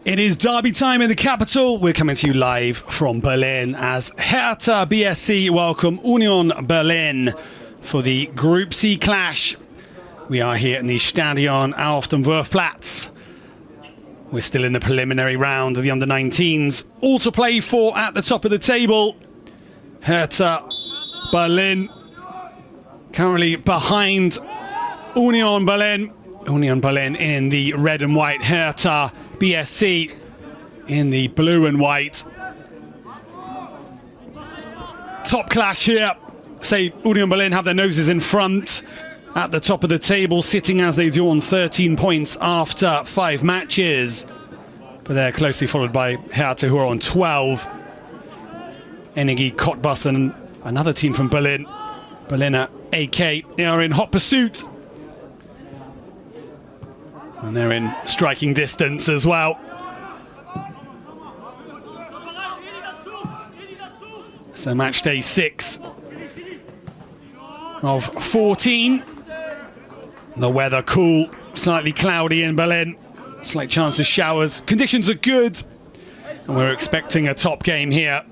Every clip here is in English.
It is derby time in the capital. We're coming to you live from Berlin as Hertha BSC welcome Union Berlin for the Group C clash. We are here in the Stadion auf dem Wurfplatz. We're still in the preliminary round of the under-19s. All to play for at the top of the table. Hertha Berlin currently behind Union Berlin. Union Berlin in the red and white, Hertha BSC in the blue and white. Top clash here. Say Union Berlin have their noses in front at the top of the table, sitting as they do on 13 points after 5 matches. But they're closely followed by Hertha, who are on 12. Energie Cottbus, another team from Berlin. Berliner AK, they are in hot pursuit. And they're in striking distance as well. So match day 6 of 14. The weather cool, slightly cloudy in Berlin. Slight chance of showers. Conditions are good. And we're expecting a top game here.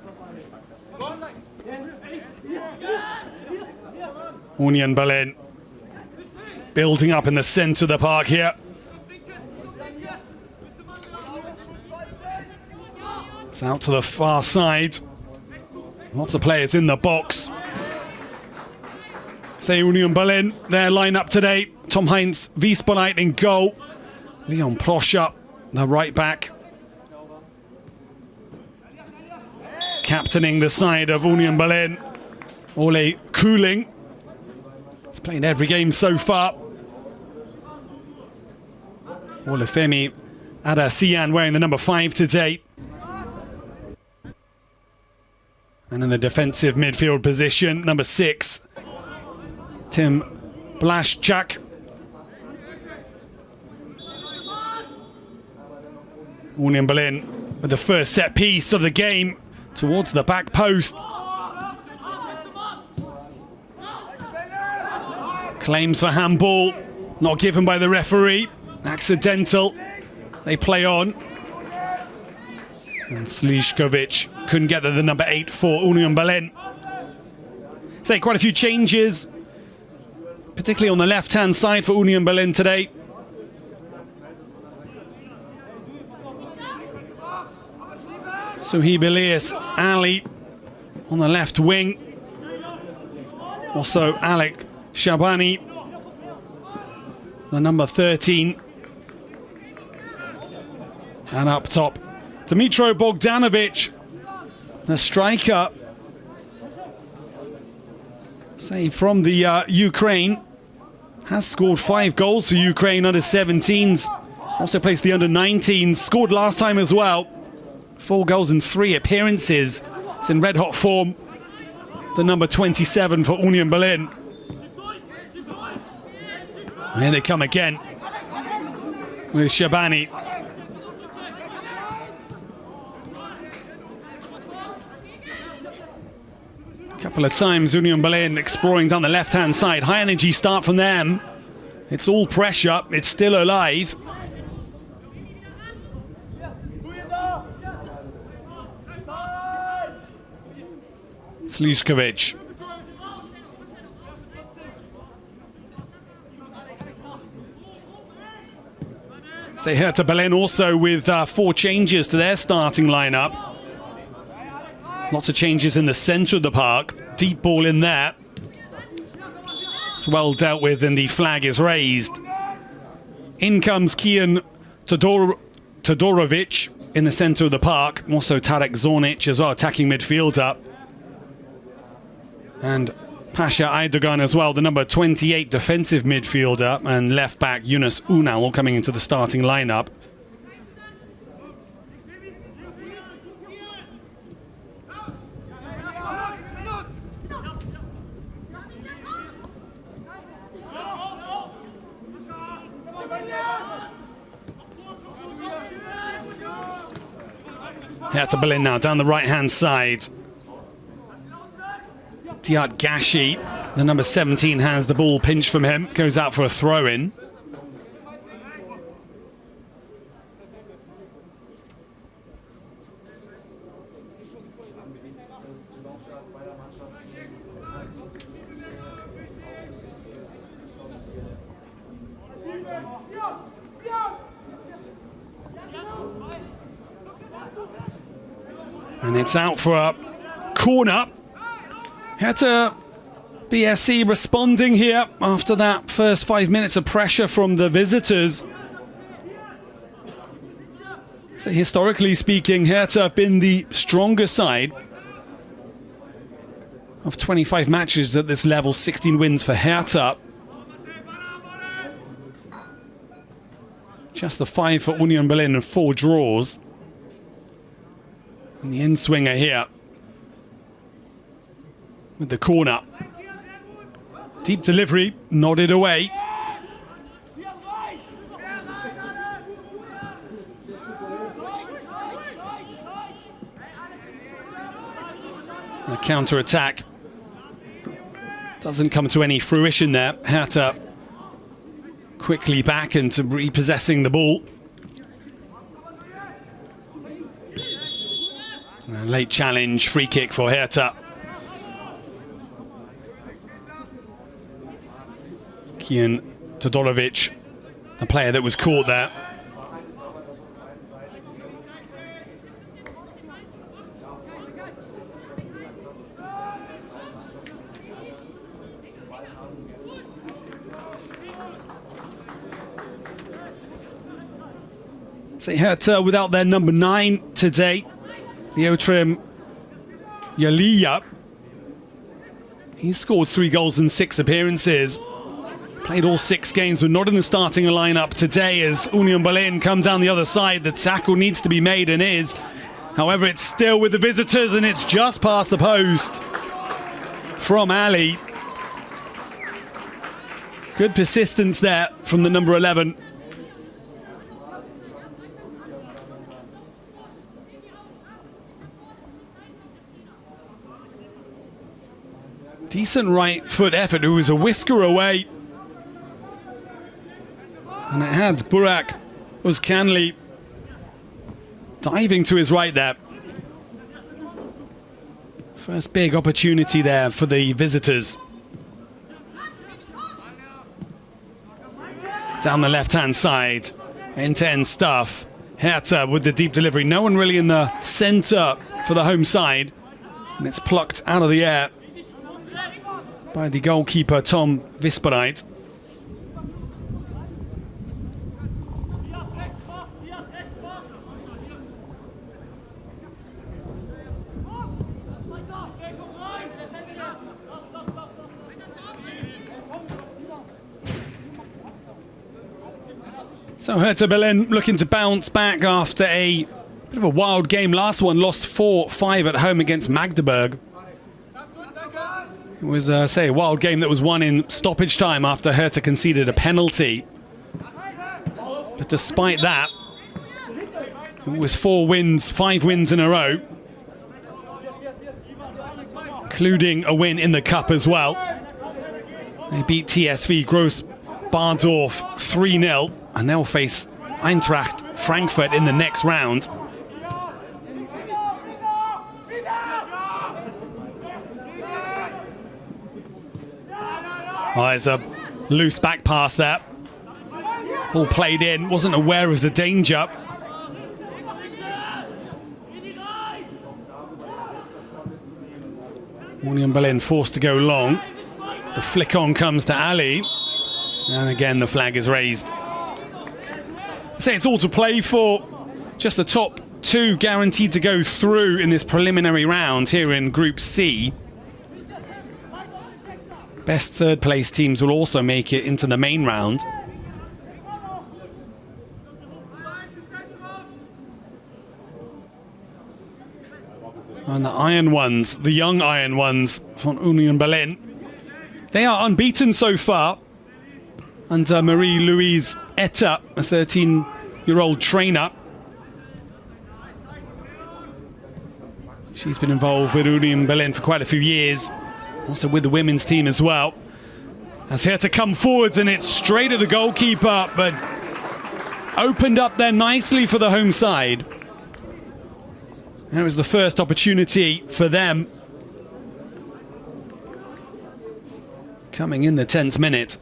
Union Berlin building up in the center of the park here. It's out to the far side. Lots of players in the box. Say Union Berlin, their lineup today. Tom-Heinz Wiesbonite in goal. Leon Proscher, the right back. Captaining the side of Union Berlin, Ole Kühling. He's played every game so far. Olufemi Adasian wearing the number 5 today. And in the defensive midfield position, number 6, Tim Blaszczak. Union Berlin with the first set piece of the game towards the back post. Claims for handball, not given by the referee. Accidental. They play on. And Slišković couldn't get the number 8 for Union Berlin. Say quite a few changes, particularly on the left-hand side for Union Berlin today. Suhaib Elias Ali on the left wing. Also Alek Shabani, the number 13. And up top, Dmitro Bogdanovic, the striker, say from the Ukraine, has scored 5 goals for Ukraine under 17s. Also plays the under 19s, scored last time as well. 4 goals in 3 appearances. It's in red hot form. The number 27 for Union Berlin. And here they come again with Shabani. Couple of times Union Berlin exploring down the left-hand side. High energy start from them. It's all pressure. It's still alive. Slišković. Say Hertha Berlin also with 4 changes to their starting lineup. Lots of changes in the centre of the park. Deep ball in there. It's well dealt with and the flag is raised. In comes Kian Todorovic in the centre of the park. Also Tarek Zornic as well, attacking midfielder. And Pasha Aydogan as well, the number 28 defensive midfielder. And left back Yunus Unal all coming into the starting lineup. Hertha Berlin now down the right-hand side. Diat Gashi, the number 17, has the ball pinched from him, goes out for a throw-in. And it's out for a corner. Hertha BSC responding here after that first 5 minutes of pressure from the visitors. So historically speaking, Hertha have been the stronger side. Of 25 matches at this level, 16 wins for Hertha. Just the 5 for Union Berlin and 4 draws. And the in-swinger here with the corner. Deep delivery, nodded away. The counter-attack doesn't come to any fruition there. Hertha quickly back into repossessing the ball. A late challenge, free kick for Hertha. Kian Todorovic, the player that was caught there. So Hertha without their number 9 today. Leotrim Yalia. He's scored 3 goals in 6 appearances. Played all 6 games, but not in the starting lineup today as Union Berlin come down the other side. The tackle needs to be made and is. However, it's still with the visitors and it's just past the post from Ali. Good persistence there from the number 11. Decent right foot effort. It was a whisker away. And it had Burak Özkanli diving to his right there. First big opportunity there for the visitors. Down the left-hand side. End-to-end stuff. Hertha with the deep delivery. No one really in the centre for the home side. And it's plucked out of the air by the goalkeeper Tom Vispereit. So Hertha Berlin looking to bounce back after a bit of a wild game. Last one lost 4-5 at home against Magdeburg. It was, a wild game that was won in stoppage time after Hertha conceded a penalty. But despite that, it was 5 wins in a row, including a win in the cup as well. They beat TSV Gross Bardorf 3-0 and they'll face Eintracht Frankfurt in the next round. Oh, there's a loose back pass there. Ball played in, wasn't aware of the danger. Union Berlin forced to go long. The flick on comes to Ali. And again, the flag is raised. So it's all to play for. Just the top 2 guaranteed to go through in this preliminary round here in Group C. Best third place teams will also make it into the main round. And the Iron Ones, the young Iron Ones from Union Berlin, they are unbeaten so far under Marie-Louise Etta, a 13-year-old trainer. She's been involved with Union Berlin for quite a few years, also with the women's team as well. As Hertha come forwards, and it's straight at the goalkeeper, but opened up there nicely for the home side. And it was the first opportunity for them. Coming in the 10th minute.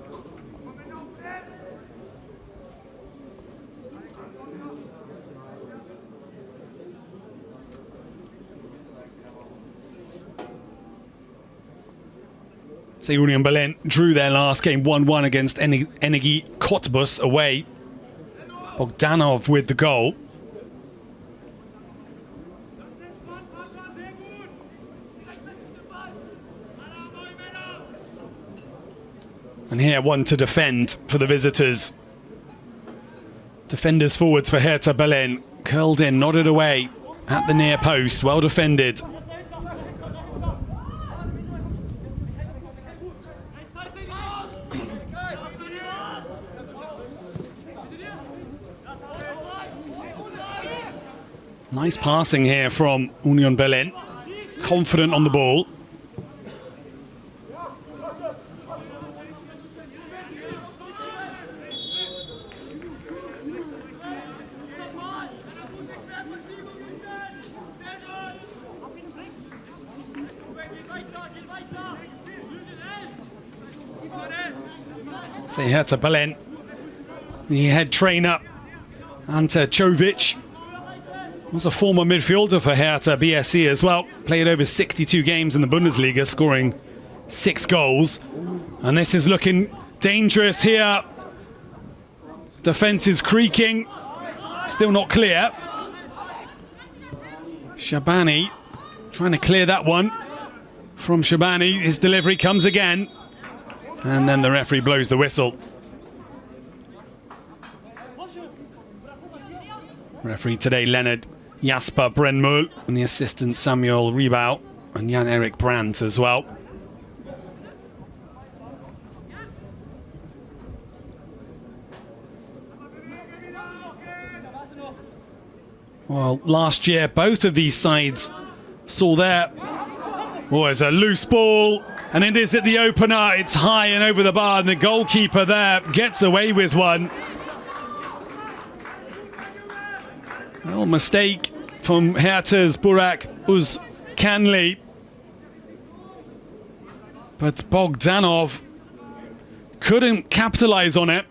So Union Berlin drew their last game 1-1 against Energie Cottbus away. Bogdanov with the goal. And here one to defend for the visitors. Defenders forwards for Hertha Berlin. Curled in, nodded away at the near post. Well defended. Nice passing here from Union Berlin. Confident on the ball. Say Hertha Berlin. The head trainer, Ante Czovic, was a former midfielder for Hertha BSC as well. Played over 62 games in the Bundesliga, scoring 6 goals. And this is looking dangerous here. Defense is creaking. Still not clear. Shabani trying to clear that one. From Shabani, his delivery comes again. And then the referee blows the whistle. Referee today, Leonard Jasper Brenmühl, and the assistant Samuel Riebau and Jan-Erik Brandt as well. Well, last year, both of these sides saw their... Oh, it's a loose ball, and it is at the opener. It's high and over the bar, and the goalkeeper there gets away with one. Well, mistake from Hertha's Burak Uzkanli. But Bogdanov couldn't capitalize on it.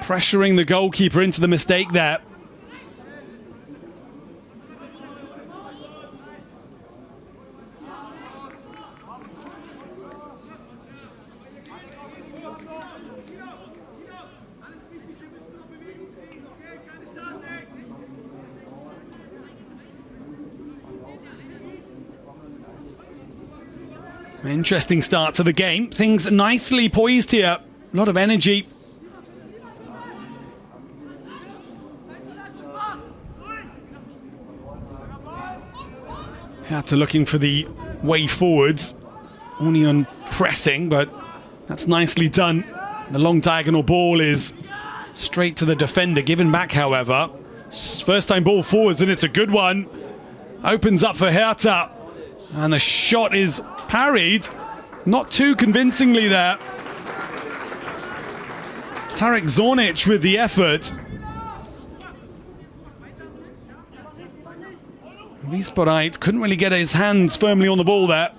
Pressuring the goalkeeper into the mistake there. Interesting start to the game. Things nicely poised here. A lot of energy. Hertha looking for the way forwards. Union pressing, but that's nicely done. The long diagonal ball is straight to the defender. Given back, however. First time ball forwards, and it's a good one. Opens up for Hertha. And the shot is parried, not too convincingly there. Tarek Zornic with the effort. Wiesboreit couldn't really get his hands firmly on the ball there.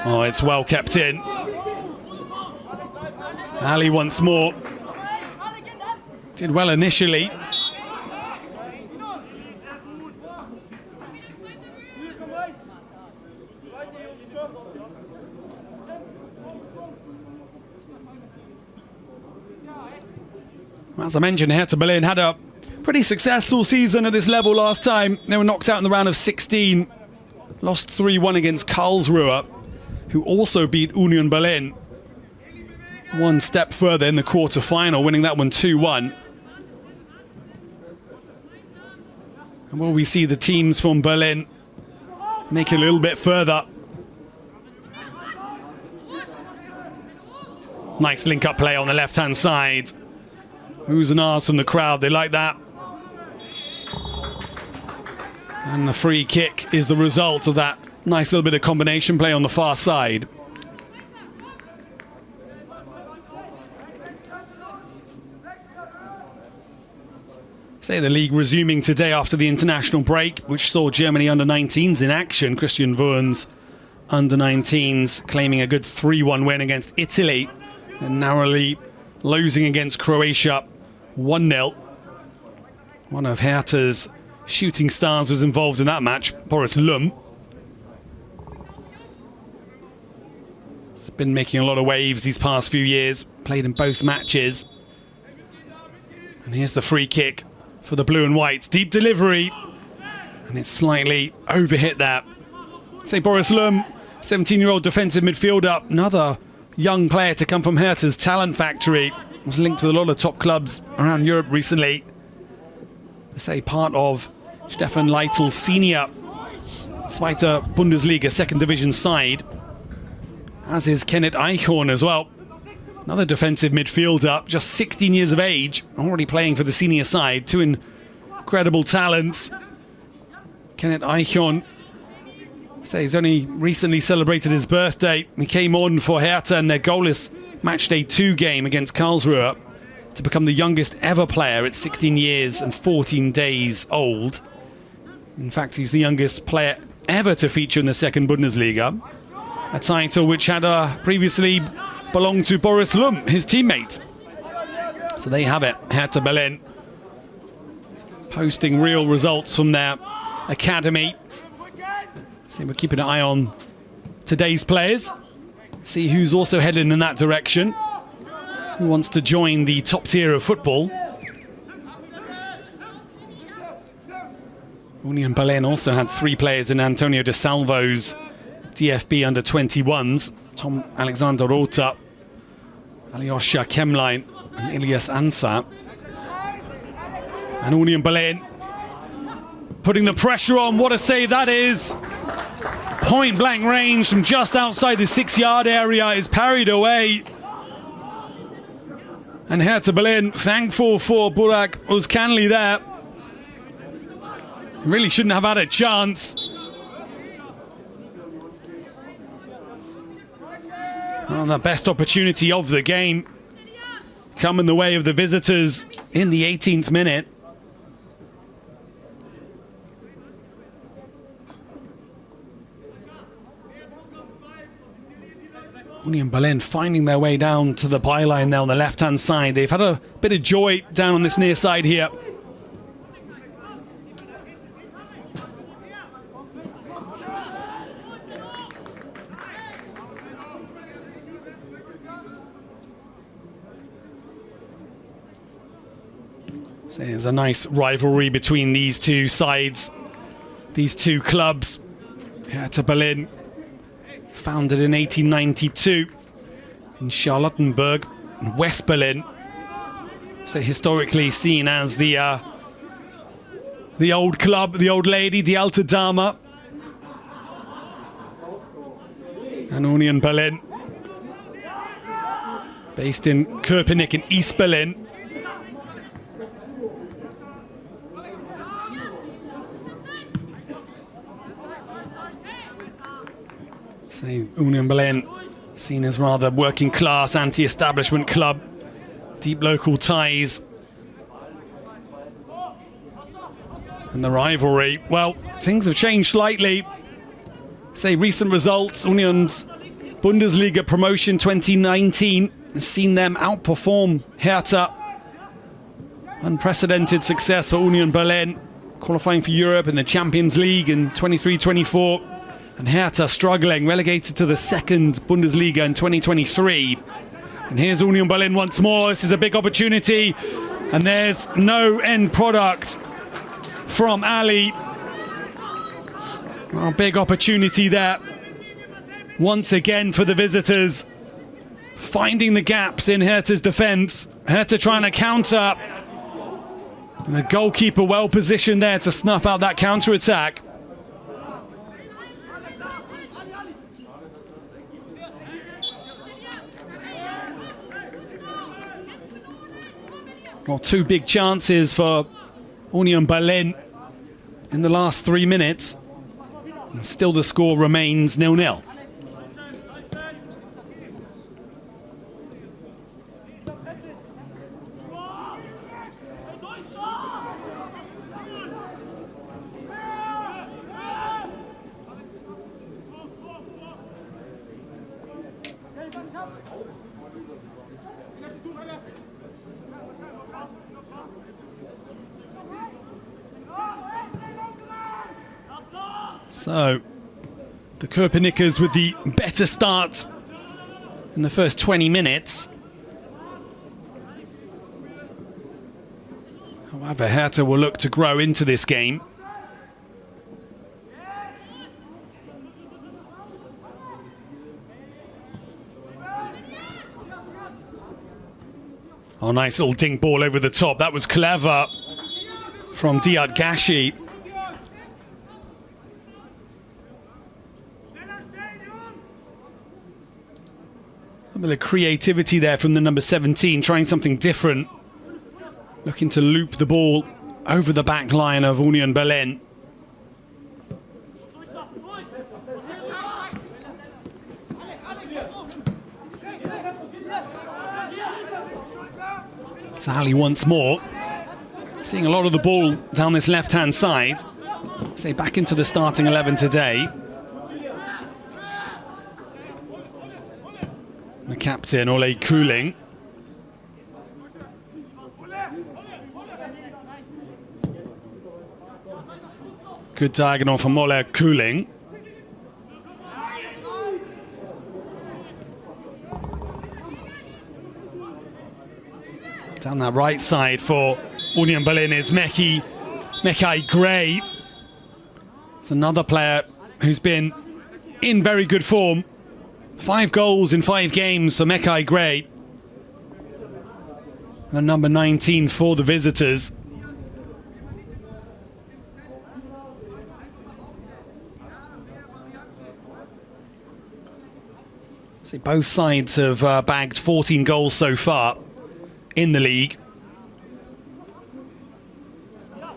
Oh, it's well kept in. Ali once more. Did well initially. As I mentioned, Hertha Berlin had a pretty successful season at this level last time. They were knocked out in the round of 16. Lost 3-1 against Karlsruhe, who also beat Union Berlin. One step further in the quarter-final, winning that one 2-1. And will we see the teams from Berlin make it a little bit further? Nice link-up play on the left-hand side. Who's an arse from the crowd? They like that. And the free kick is the result of that nice little bit of combination play on the far side. Say the league resuming today after the international break, which saw Germany under-19s in action. Christian Wurm's under-19s claiming a good 3-1 win against Italy and narrowly losing against Croatia 1-0. One of Hertha's shooting stars was involved in that match, Boris Lum. He's been making a lot of waves these past few years, played in both matches. And here's the free kick for the blue and whites. Deep delivery, and it's slightly overhit there. Say Boris Lum, 17-year-old defensive midfielder, another young player to come from Hertha's talent factory. Was linked with a lot of top clubs around Europe recently. I say part of Stefan Leitel's senior Zweite Bundesliga second division side, as is Kenneth Eichhorn as well. Another defensive midfielder, just 16 years of age, already playing for the senior side. Two incredible talents. Kenneth Eichhorn, say he's only recently celebrated his birthday. He came on for Hertha in their goalless matchday 2 game against Karlsruhe to become the youngest ever player at 16 years and 14 days old. In fact, he's the youngest player ever to feature in the second Bundesliga, a title which had previously belonged to Boris Lum, his teammate. So there you have it, Hertha Berlin posting real results from their academy. So we're keeping an eye on today's players, see who's also heading in that direction, who wants to join the top tier of football. Union Berlin also had 3 players in Antonio De Salvo's DFB under-21s. Tom Alexander Rota, Alyosha Kemlein and Ilias Ansah. And Union Berlin putting the pressure on. What a save that is. Point blank range from just outside the 6-yard area is parried away. And Hertha Berlin thankful for Burak Özkanli there. Really shouldn't have had a chance. Well, the best opportunity of the game come in the way of the visitors in the 18th minute. Union Berlin finding their way down to the byline there on the left-hand side. They've had a bit of joy down on this near side here. So there's a nice rivalry between these two sides, these two clubs. Hertha Berlin, founded in 1892 in Charlottenburg, in West Berlin. So historically seen as the old club, the old lady, die alte Dame. And Union Berlin, based in Köpenick in East Berlin. Say Union Berlin, seen as rather working class, anti-establishment club, deep local ties. And the rivalry, well, things have changed slightly. Say recent results, Union's Bundesliga promotion 2019 has seen them outperform Hertha. Unprecedented success for Union Berlin, qualifying for Europe in the Champions League in 23-24. And Hertha struggling, relegated to the second Bundesliga in 2023. And here's Union Berlin once more. This is a big opportunity. And there's no end product from Ali. Well, big opportunity there. Once again for the visitors. Finding the gaps in Hertha's defence. Hertha trying to counter. And the goalkeeper well positioned there to snuff out that counter-attack. Well, two big chances for Union Berlin in the last 3 minutes. And still the score remains 0-0. So, the Köpenickers with the better start in the first 20 minutes. However, Hertha will look to grow into this game. Oh, nice little dink ball over the top. That was clever from Diad Gashi. A bit of creativity there from the number 17, trying something different. Looking to loop the ball over the back line of Union Berlin. Sally once more. Seeing a lot of the ball down this left-hand side. Say back into the starting 11 today. The captain, Ole Kuling. Good diagonal from Ole Kuling. Down that right side for Union Berlin is Mekhi Gray. It's another player who's been in very good form. 5 goals in 5 games for Mekhi Gray. And number 19 for the visitors. See, both sides have bagged 14 goals so far in the league.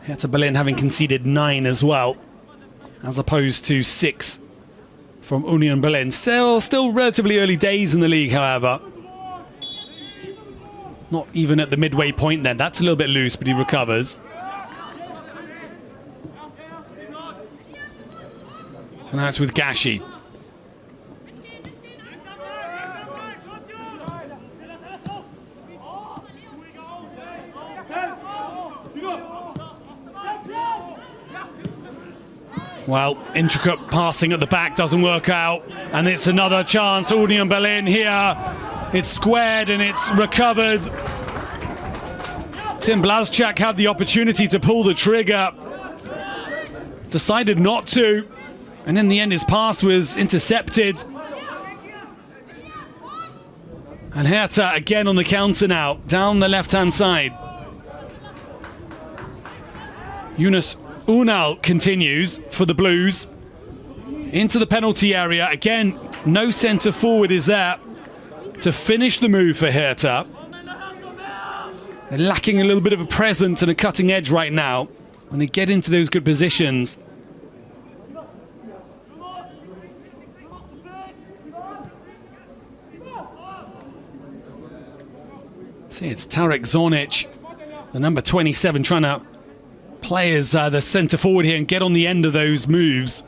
Hertha Berlin having conceded 9 as well, as opposed to 6 from Union Berlin. Still relatively early days in the league, however. Not even at the midway point then. That's a little bit loose, but he recovers. And that's with Gashi. Well, intricate passing at the back doesn't work out, and it's another chance. Union Berlin here. It's squared and it's recovered. Tim Blazczak had the opportunity to pull the trigger, decided not to, and in the end his pass was intercepted. And Hertha again on the counter now, down the left-hand side. Yunus Unal continues for the Blues into the penalty area. Again, no centre forward is there to finish the move for Hertha. They're lacking a little bit of a presence and a cutting edge right now when they get into those good positions. See, it's Tarek Zornic, the number 27, trying to play as the centre forward here and get on the end of those moves.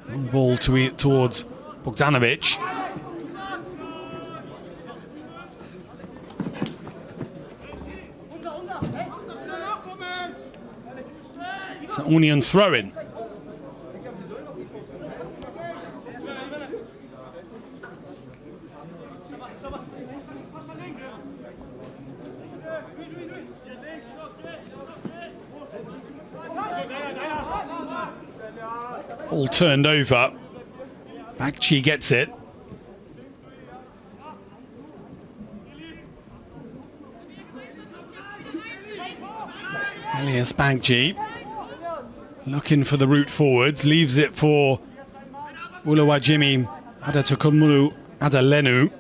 Long ball towards Bogdanovic. It's an Union throw-in. All turned over. Bagchi gets it. Elias Bagchi looking for the route forwards, leaves it for Uluwajimi Adetokunmulu Adalenu.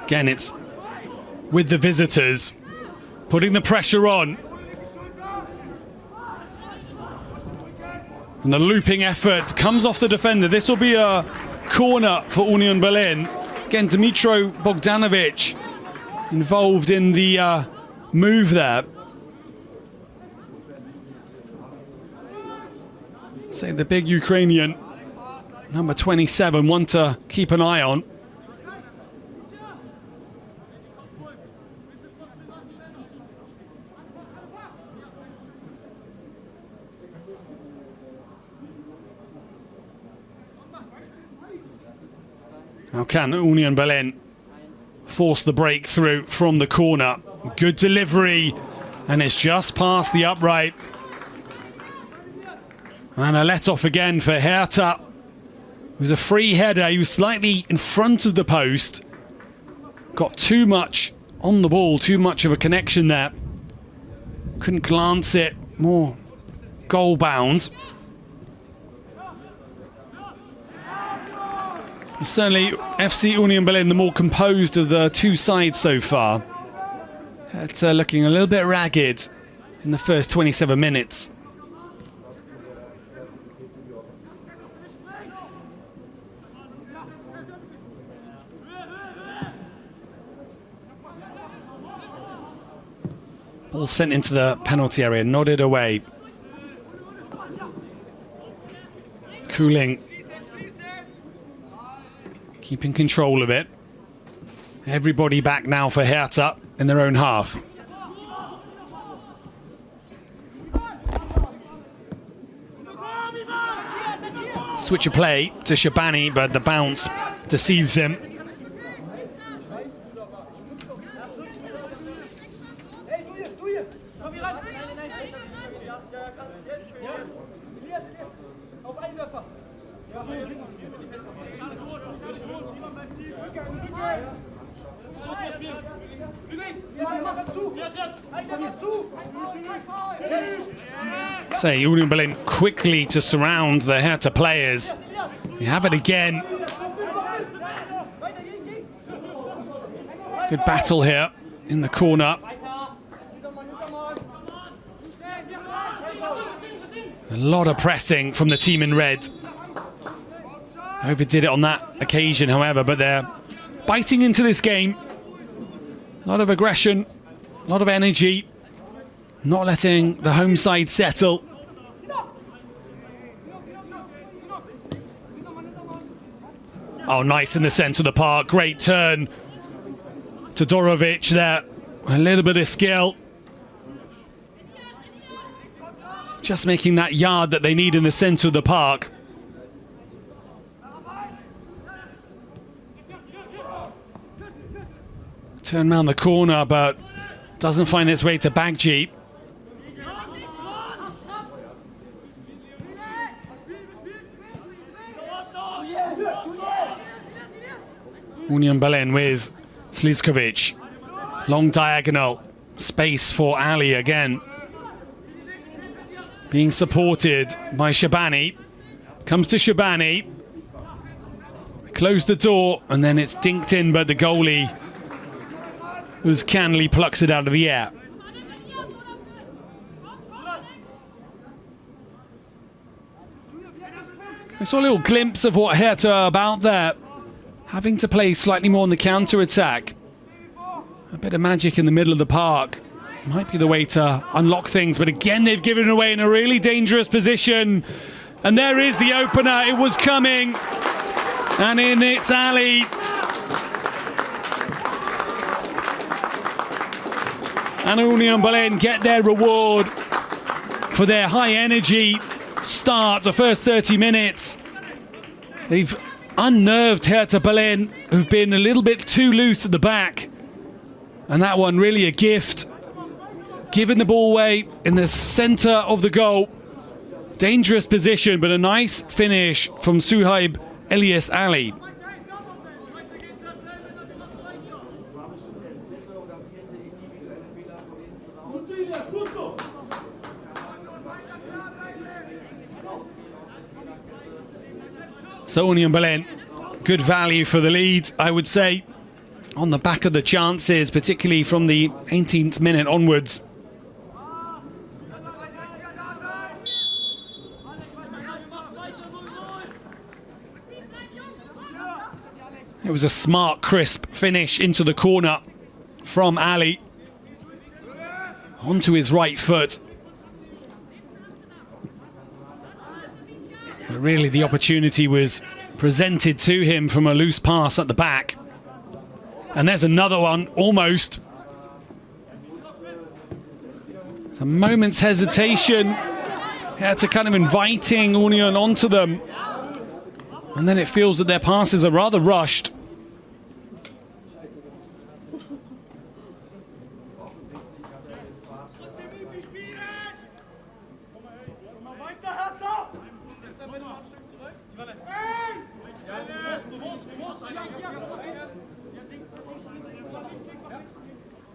Again, it's with the visitors, putting the pressure on. And the looping effort comes off the defender. This will be a corner for Union Berlin. Again, Dimitro Bogdanovic involved in the move there. Say the big Ukrainian, number 27, one to keep an eye on. How can Union Berlin force the breakthrough from the corner? Good delivery, and it's just past the upright. And a let-off again for Hertha. It was a free header. He was slightly in front of the post. Got too much on the ball, too much of a connection there. Couldn't glance it, more goal-bound. Certainly, FC Union Berlin, the more composed of the two sides so far. It's looking a little bit ragged in the first 27 minutes. Ball sent into the penalty area, nodded away. Cooling. Keeping control of it. Everybody back now for Hertha in their own half. Switch of play to Shabani, but the bounce deceives him. Say Union Berlin quickly to surround the Hertha players. You have it again. Good battle here in the corner. A lot of pressing from the team in red. Overdid it on that occasion, however, but they're biting into this game. A lot of aggression, a lot of energy. Not letting the home side settle. Oh, nice in the centre of the park. Great turn. Todorovic there. A little bit of skill. Just making that yard that they need in the centre of the park. Turn around the corner, but doesn't find its way to Bagji. Union Berlin with Slizkovic. Long diagonal. Space for Ali again. Being supported by Shabani. Comes to Shabani. Close the door, and then it's dinked in, but the goalie, Uzcanli, plucks it out of the air. I saw a little glimpse of what Hertha are about there. Having to play slightly more on the counter-attack. A bit of magic in the middle of the park might be the way to unlock things, but again they've given it away in a really dangerous position. And there is the opener. It was coming. And in it's Ali. And Union Berlin get their reward for their high energy start, the first 30 minutes. They've unnerved Hertha Berlin, who've been a little bit too loose at the back. And that one really a gift. Giving the ball away in the centre of the goal. Dangerous position, but a nice finish from Suhaib Elias Ali. So Union Berlin, good value for the lead, I would say, on the back of the chances, particularly from the 18th minute onwards. It was a smart, crisp finish into the corner from Ali. Onto his right foot. But really the opportunity was presented to him from a loose pass at the back. And there's another one, almost. A moment's hesitation. Hertha kind of inviting Union onto them. And then it feels that their passes are rather rushed.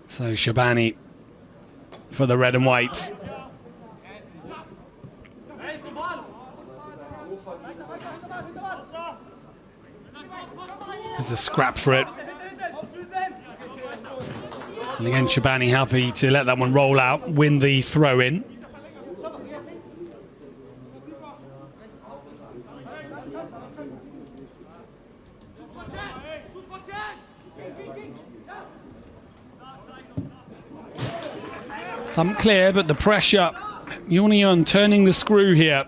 So Shabani for the red and whites. There's a scrap for it. And again, Shabani happy to let that one roll out, win the throw in. Thumb clear, but the pressure. Union turning the screw here.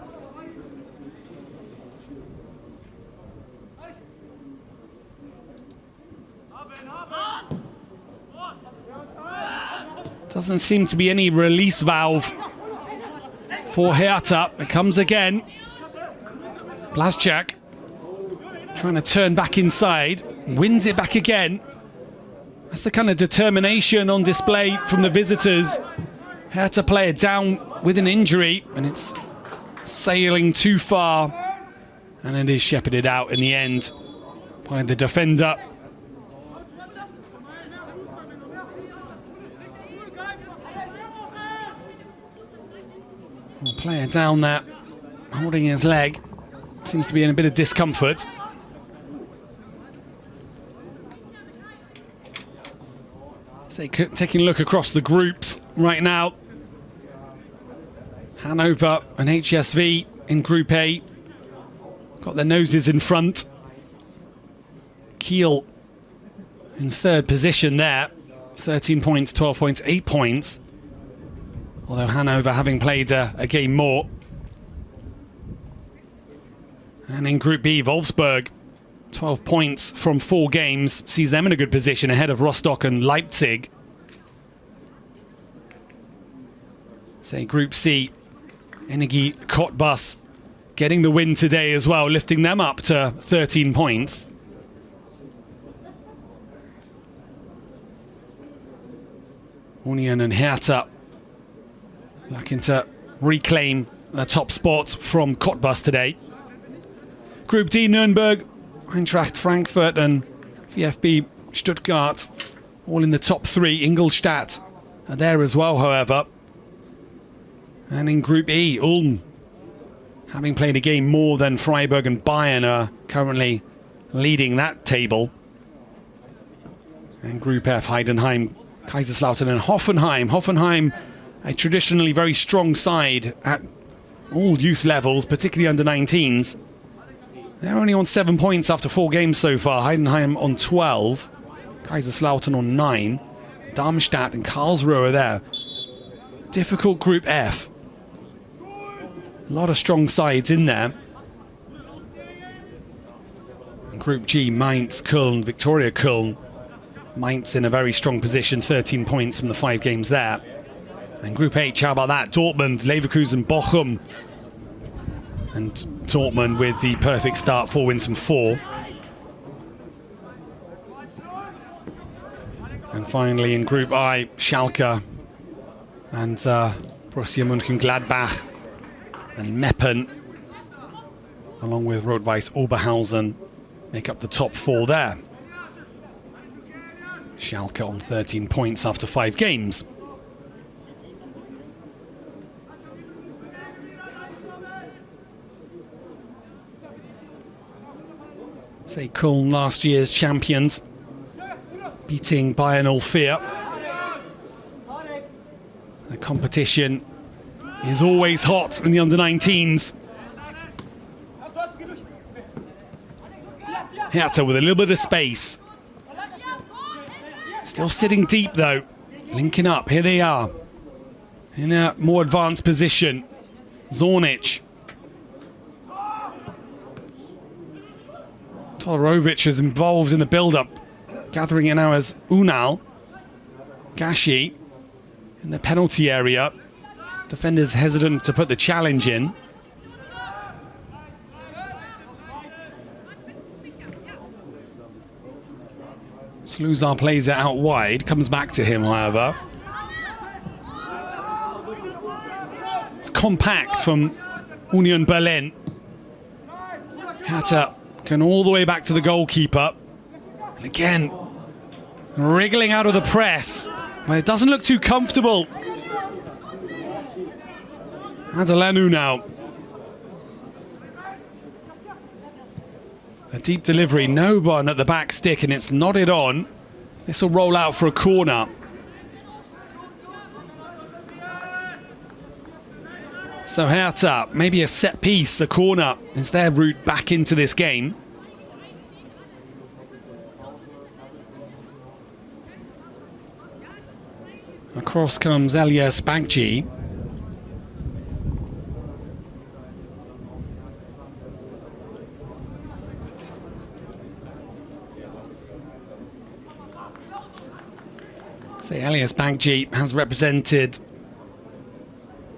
Doesn't seem to be any release valve for Hertha. It comes again. Blazczak trying to turn back inside. Wins it back again. That's the kind of determination on display from the visitors. Hertha player down with an injury, and it's sailing too far. And it is shepherded out in the end by the defender. Well, player down there, holding his leg. Seems to be in a bit of discomfort. So taking a look across the groups right now. Hanover and HSV in Group A. Got their noses in front. Kiel in third position there. 13 points, 12 points, 8 points. Although Hanover having played a game more. And in Group B, Wolfsburg, 12 points from 4 games, sees them in a good position ahead of Rostock and Leipzig. Say Group C, Energie Cottbus getting the win today as well, lifting them up to 13 points. Union and Hertha looking to reclaim the top spot from Cottbus today. Group D, Nuremberg, Eintracht Frankfurt and VfB Stuttgart all in the top 3. Ingolstadt are there as well, however. And in Group E, Ulm, having played a game more than Freiburg and Bayern, are currently leading that table. And Group F, Heidenheim, Kaiserslautern and Hoffenheim. Hoffenheim, a traditionally very strong side at all youth levels, particularly under 19s. They're only on 7 points after 4 games so far. Heidenheim on 12. Kaiserslautern on 9. Darmstadt and Karlsruhe are there. Difficult Group F. A lot of strong sides in there. And Group G, Mainz, Köln, Victoria Köln. Mainz in a very strong position, 13 points from the 5 games there. And Group H, how about that? Dortmund, Leverkusen, Bochum. And Dortmund with the perfect start, 4 wins from 4. And finally in Group I, Schalke and Borussia Mönchengladbach and Meppen along with Rot-Weiss Oberhausen, make up the top 4 there. Schalke on 13 points after 5 games. Say Köln, last year's champions, beating Bayern 04. The competition is always hot in the under-19s. Hertha with a little bit of space. Still sitting deep though. Linking up, here they are. In a more advanced position. Zornic. Todorovic is involved in the build-up. Gathering it now as Unal. Gashi in the penalty area. Defenders hesitant to put the challenge in. Sluzar plays it out wide, comes back to him, however. It's compact from Union Berlin. Hertha going all the way back to the goalkeeper. And again, wriggling out of the press, but it doesn't look too comfortable. Adelanu now. A deep delivery, no one at the back stick, and it's nodded on. This will roll out for a corner. So Hertha, maybe a set piece, a corner, is their route back into this game. Across comes Elias Bagci. So Elias Bagci has represented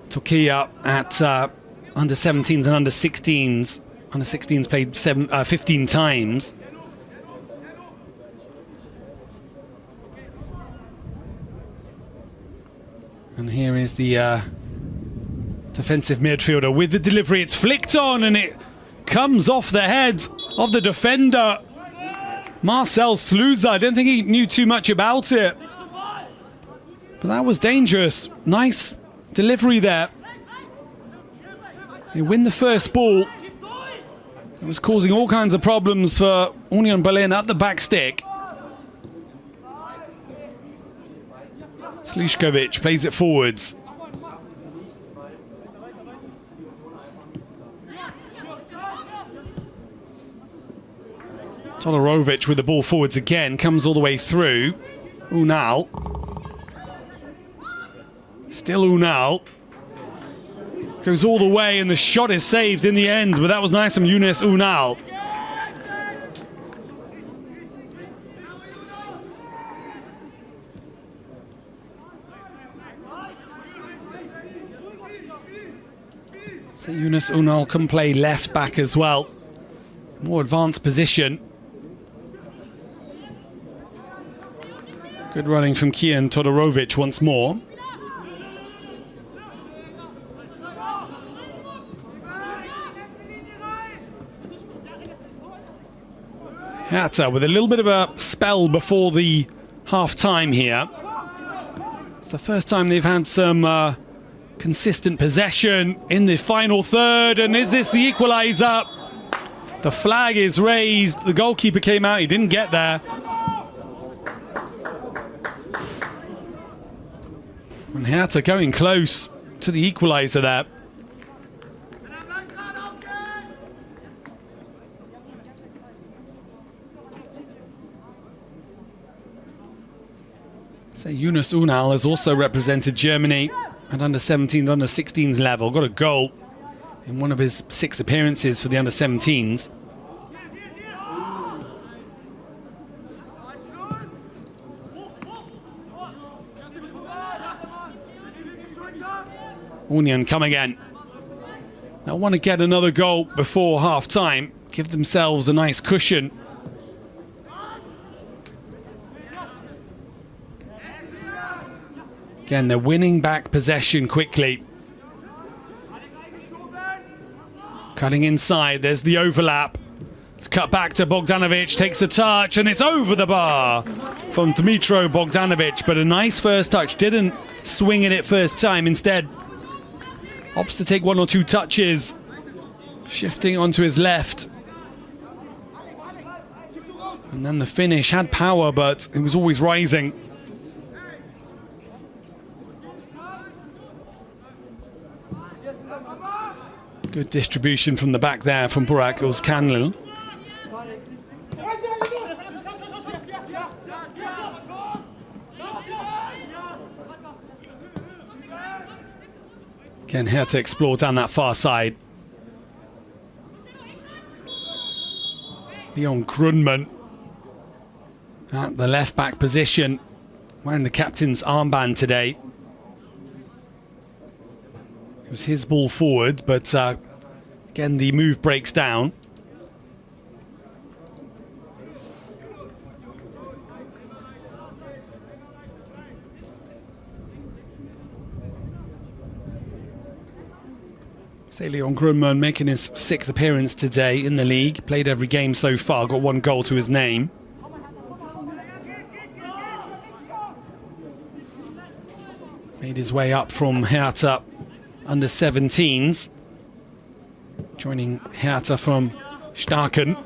Turkey at under 17s and under 16s. Under 16s played 15 times. And here is the defensive midfielder with the delivery. It's flicked on and it comes off the head of the defender, Marcel Sluzar. I don't think he knew too much about it. But that was dangerous. Nice delivery there. They win the first ball. It was causing all kinds of problems for Union Berlin at the back stick. Slišković plays it forwards. Todorovic with the ball forwards again, comes all the way through. Unal. Still Unal. Goes all the way and the shot is saved in the end, but that was nice from Yunus Unal. So Yunus Unal can play left back as well. More advanced position. Good running from Kian Todorovic once more. Hertha with a little bit of a spell before the half-time here. It's the first time they've had some consistent possession in the final third. And is this the equaliser? The flag is raised. The goalkeeper came out. He didn't get there. And Hertha going close to the equaliser there. So Yunus Unal has also represented Germany at under 17s, under 16s level. Got a goal in one of his 6 appearances for the under 17s. Union come again. They'll want to get another goal before half-time. Give themselves a nice cushion. Again, they're winning back possession quickly. Cutting inside, there's the overlap. It's cut back to Bogdanovic, takes the touch, and it's over the bar from Dmitro Bogdanovic. But a nice first touch, didn't swing it at first time. Instead, opts to take one or two touches, shifting onto his left. And then the finish had power, but it was always rising. Good distribution from the back there from Burak Özkanlı. Again, here to explore down that far side. Leon Grundmann at the left back position, wearing the captain's armband today. It was his ball forward, but again, the move breaks down. Leon Grundmann making his 6th appearance today in the league. Played every game so far, got 1 goal to his name. Made his way up from Hertha under 17s, joining Hertha from Starken.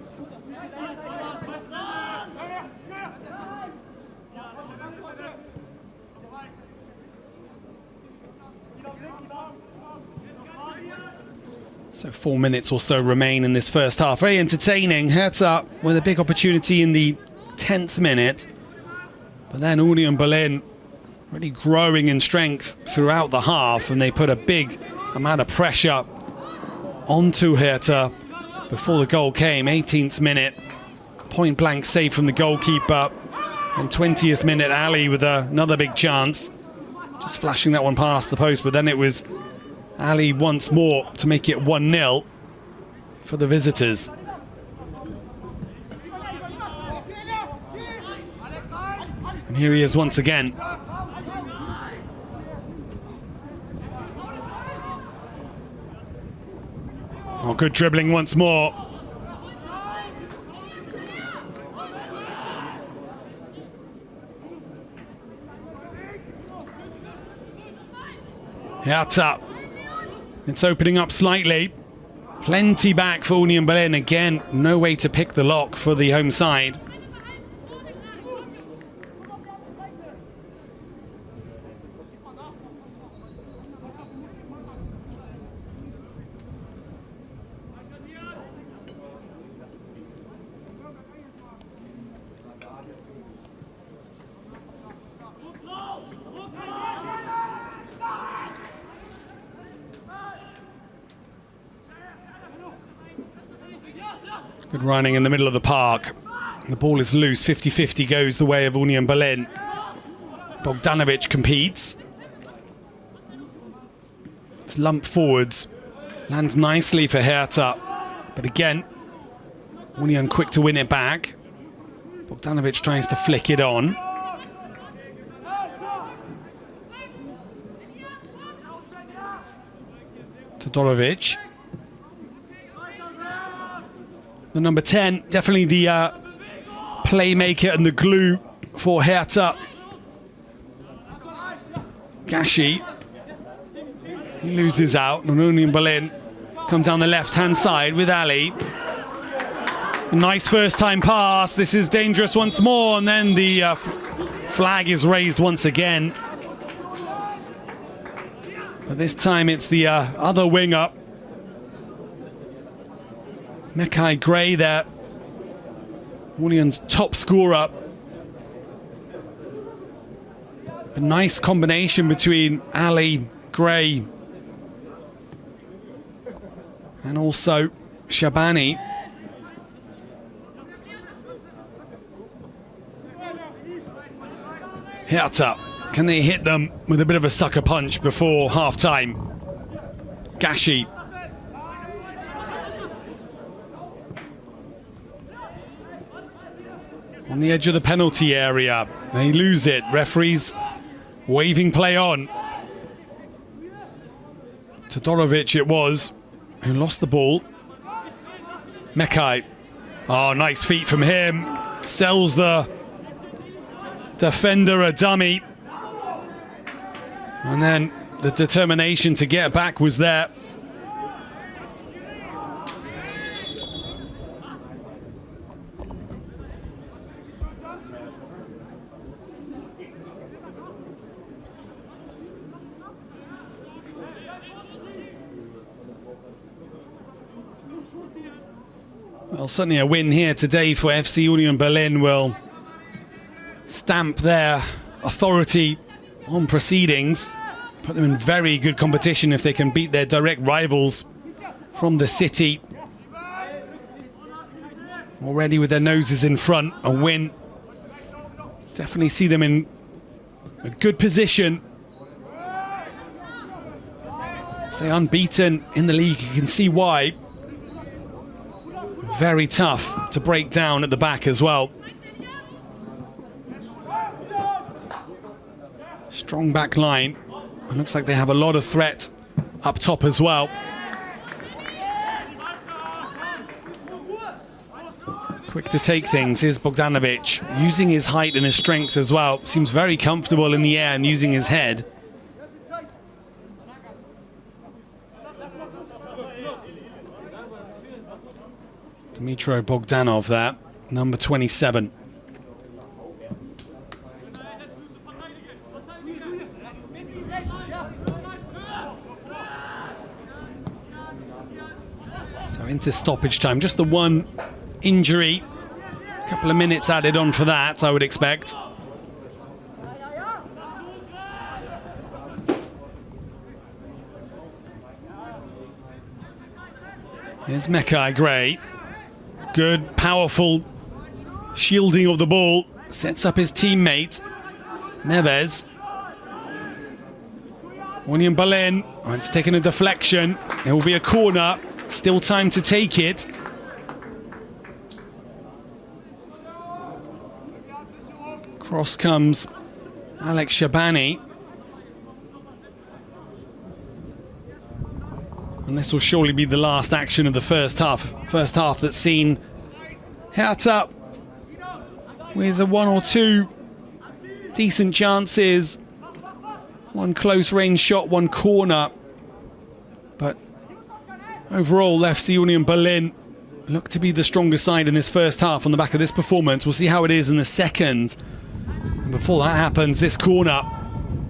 So 4 minutes or so remain in this first half. Very entertaining. Hertha with a big opportunity in the 10th minute. But then Union Berlin really growing in strength throughout the half, and they put a big amount of pressure onto Hertha before the goal came. 18th minute, point blank save from the goalkeeper. And 20th minute, Ali with another big chance. Just flashing that one past the post, but then it was Ali once more to make it 1-0 for the visitors. And here he is once again. Oh, good dribbling once more. Hertha. It's opening up slightly. Plenty back for Union Berlin. Again, no way to pick the lock for the home side. Good running in the middle of the park. The ball is loose. 50-50 goes the way of Union Berlin. Bogdanovic competes. It's lumped forwards. Lands nicely for Hertha. But again, Union quick to win it back. Bogdanovic tries to flick it on. Todorovic. The number 10, definitely the playmaker and the glue for Hertha. Gashi. He loses out. And Union Berlin come down the left-hand side with Ali. A nice first-time pass. This is dangerous once more. And then the flag is raised once again. But this time it's the other winger. Mekai Gray there, Union's top scorer. A nice combination between Ali, Gray, and also Shabani. Hertha, can they hit them with a bit of a sucker punch before half-time? Gashi. On the edge of the penalty area. They lose it. Referees waving play on. Todorovic it was who lost the ball. Mekai. Oh, nice feet from him. Sells the defender a dummy. And then the determination to get back was there. Well, certainly a win here today for FC Union Berlin will stamp their authority on proceedings, put them in very good competition if they can beat their direct rivals from the city. Already with their noses in front, a win. Definitely see them in a good position. Stay unbeaten in the league, you can see why. Very tough to break down at the back as well. Strong back line. It looks like they have a lot of threat up top as well. Quick to take things. Here's Bogdanovic, using his height and his strength as well. Seems very comfortable in the air and using his head. Dmitro Bogdanov there, number 27. So into stoppage time, just the one injury. A couple of minutes added on for that, I would expect. Here's Mekai Gray. Good, powerful shielding of the ball. Sets up his teammate, Neves. Union Berlin, oh, it's taken a deflection. It will be a corner. Still time to take it. Cross comes Alex Shabani. And this will surely be the last action of the first half. First half that's seen Hertha with a one or two decent chances. One close range shot, one corner. But overall, FC Union Berlin look to be the stronger side in this first half on the back of this performance. We'll see how it is in the second. And before that happens, this corner.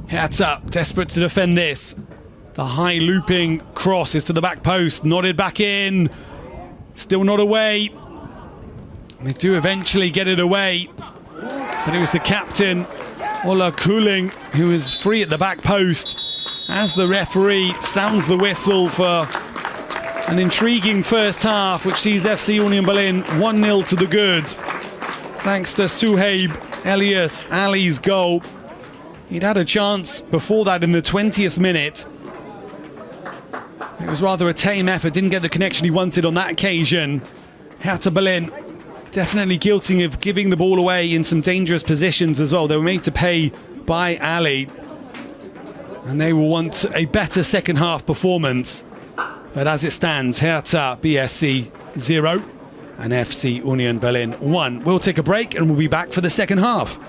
Hertha desperate to defend this. The high looping cross is to the back post, nodded back in. Still not away. They do eventually get it away. But it was the captain, Ola Kuling, who is free at the back post as the referee sounds the whistle for an intriguing first half, which sees FC Union Berlin 1-0 to the good. Thanks to Suhaib Elias Ali's goal. He'd had a chance before that in the 20th minute. It was rather a tame effort, didn't get the connection he wanted on that occasion. Hertha Berlin definitely guilty of giving the ball away in some dangerous positions as well. They were made to pay by Ali. And they will want a better second half performance. But as it stands, Hertha BSC 0 and FC Union Berlin 1. We'll take a break and we'll be back for the second half.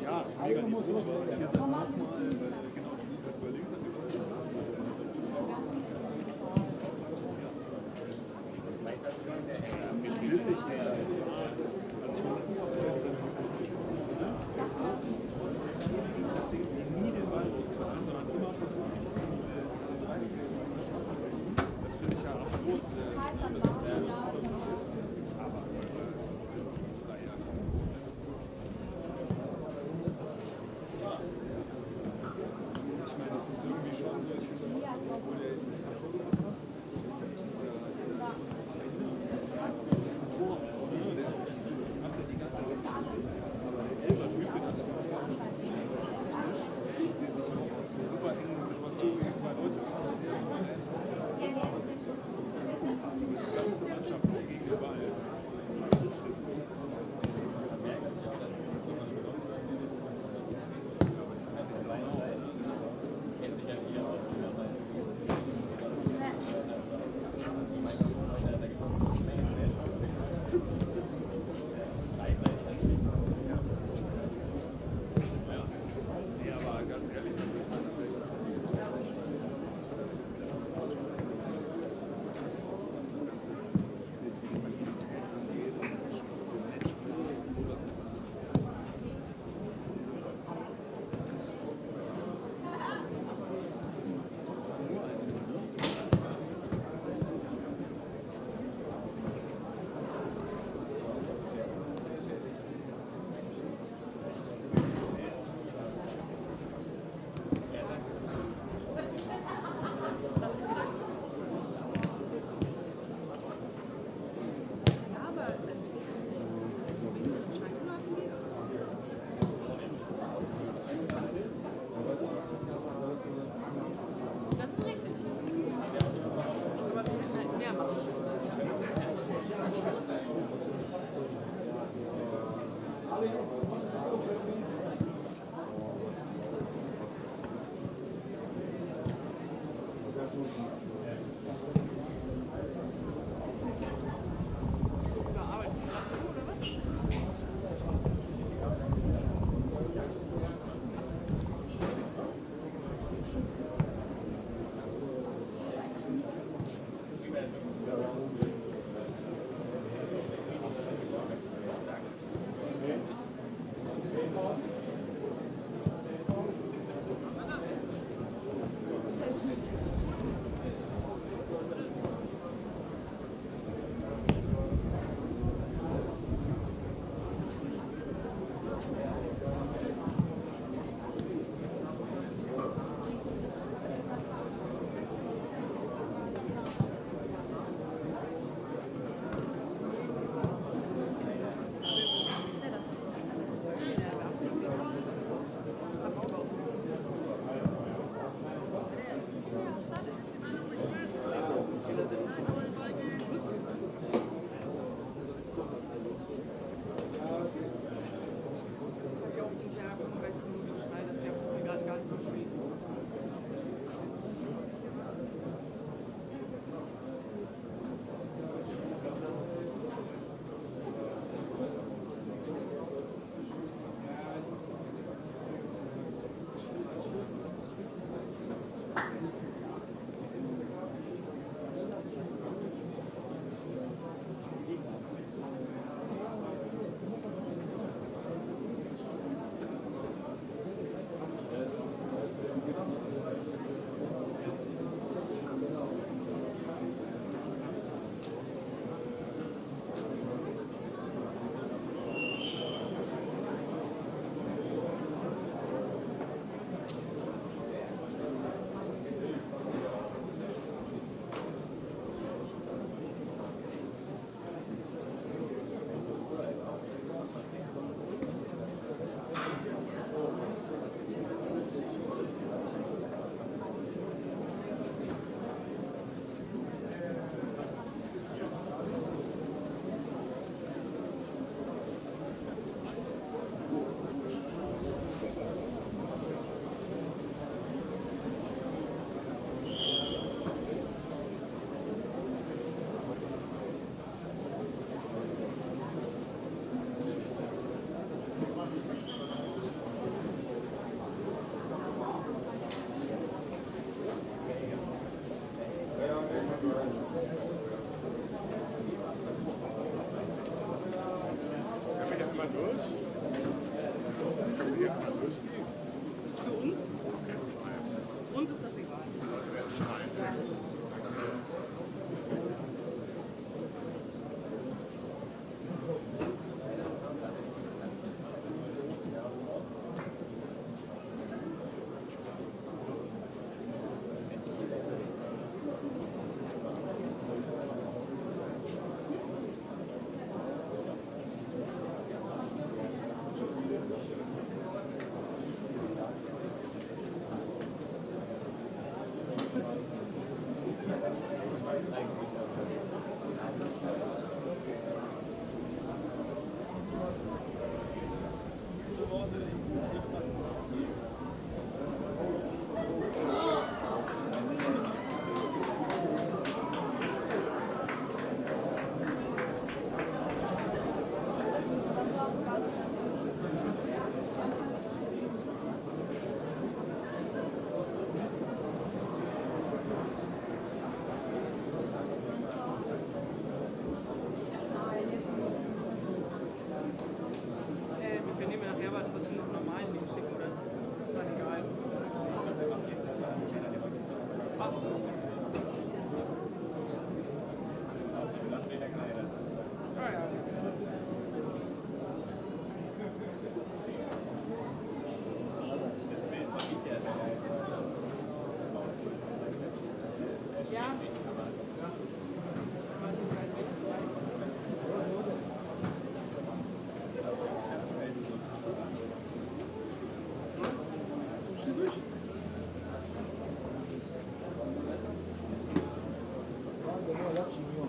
Ja, mega.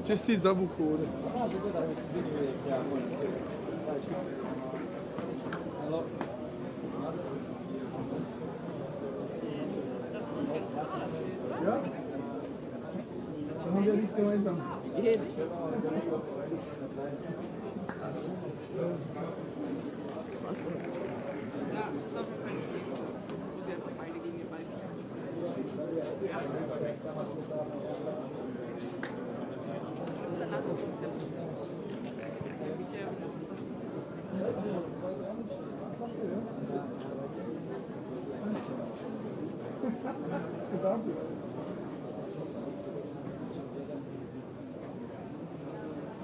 Čestít za buchůr. Ja? Dann haben wir dies gemeinsam.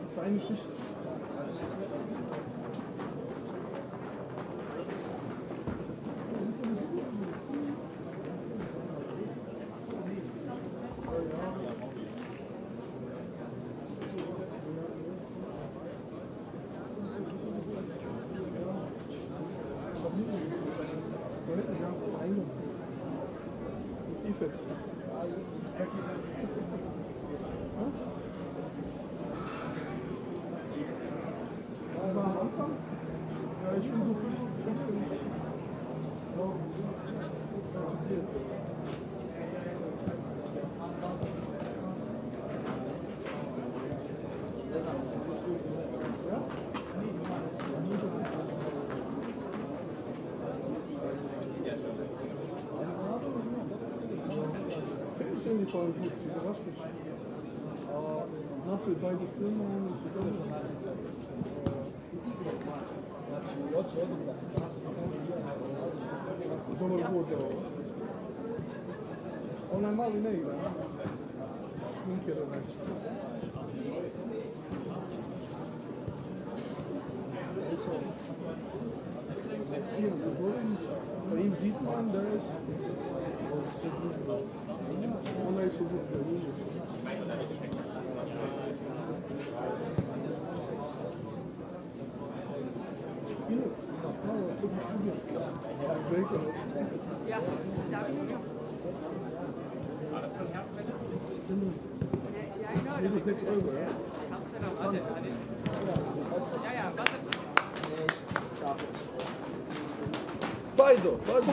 Das ist eine Schicht. War am Anfang? Ja, ich bin so 15. Die Folge gut, die überrascht mich. Napoli beide Stürmer und ich bin schon dobar god, evo. Onaj mali ne igra. Šminker je nešto. Hier geboren, bei ihm sieht man, der ist onaj ist so gut verliehen. Ja, darf ich noch? War das von Herbst? Ja, genau. 6 Euro, ja? Herbstwetter, warte, ja, ja, warte. Beide, beide.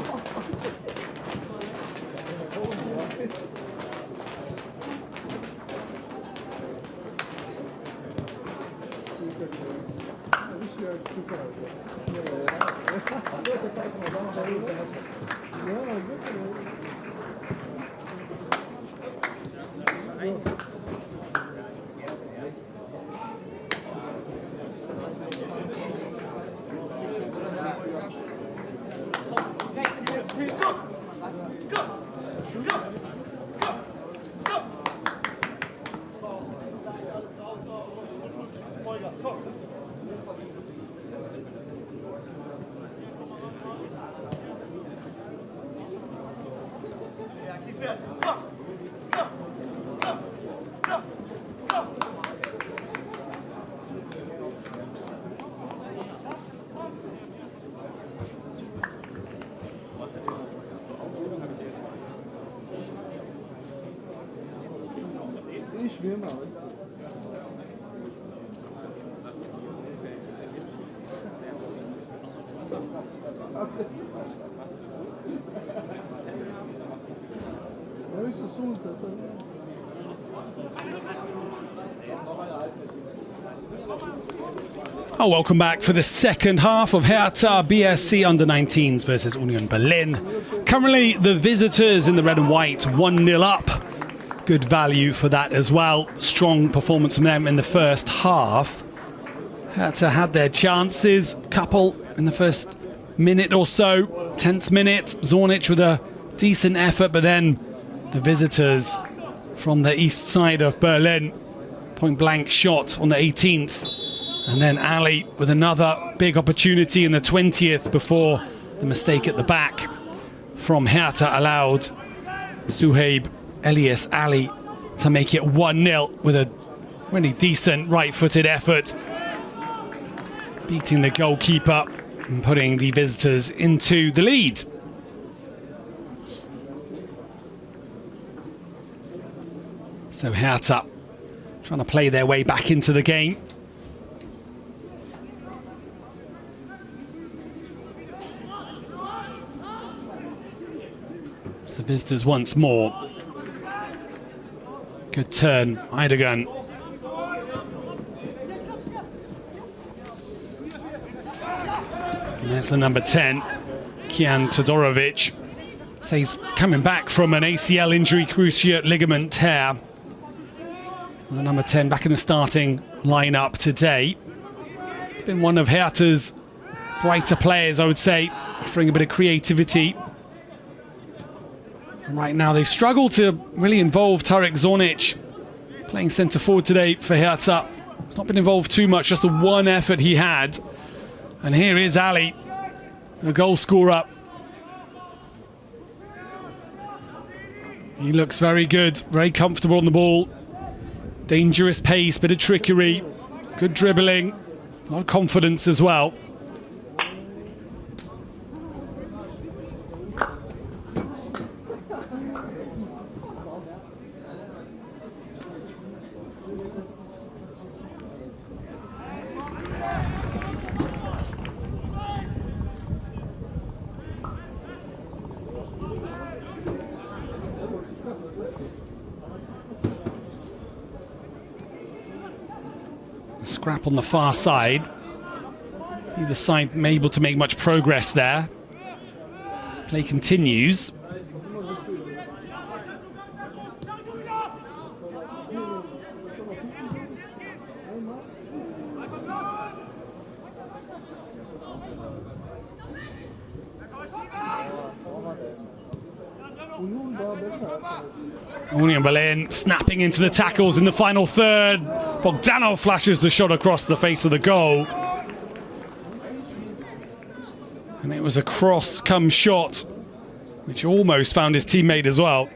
Ich will mal. Oh, welcome back for the second half of Hertha BSC under-19s versus Union Berlin. Currently, the visitors in the red and white 1-0 up. Good value for that as well. Strong performance from them in the first half. Hertha had their chances, couple in the first minute or so. 10th minute, Zornic with a decent effort, but then the visitors from the east side of Berlin, point-blank shot on the 18th. And then Ali with another big opportunity in the 20th before the mistake at the back from Hertha allowed Suhaib Elias Ali to make it 1-0 with a really decent right-footed effort, beating the goalkeeper and putting the visitors into the lead. So Hertha trying to play their way back into the game. It's the visitors once more. Good turn, Eidegan. And there's the number 10, Kian Todorovic. So he's coming back from an ACL injury, cruciate ligament tear. The number 10 back in the starting lineup today. It's been one of Hertha's brighter players, I would say, offering a bit of creativity. Right now they've struggled to really involve Tarek Zornic, playing centre forward today for Hertha. He's not been involved too much, just the one effort he had. And here is Ali, a goal scorer. He looks very good, very comfortable on the ball. Dangerous pace, bit of trickery, good dribbling, a lot of confidence as well. Scrap on the far side. Neither side able to make much progress there. Play continues. Union Berlin snapping into the tackles in the final third. Bogdanov flashes the shot across the face of the goal. And it was a cross-come shot, which almost found his teammate as well.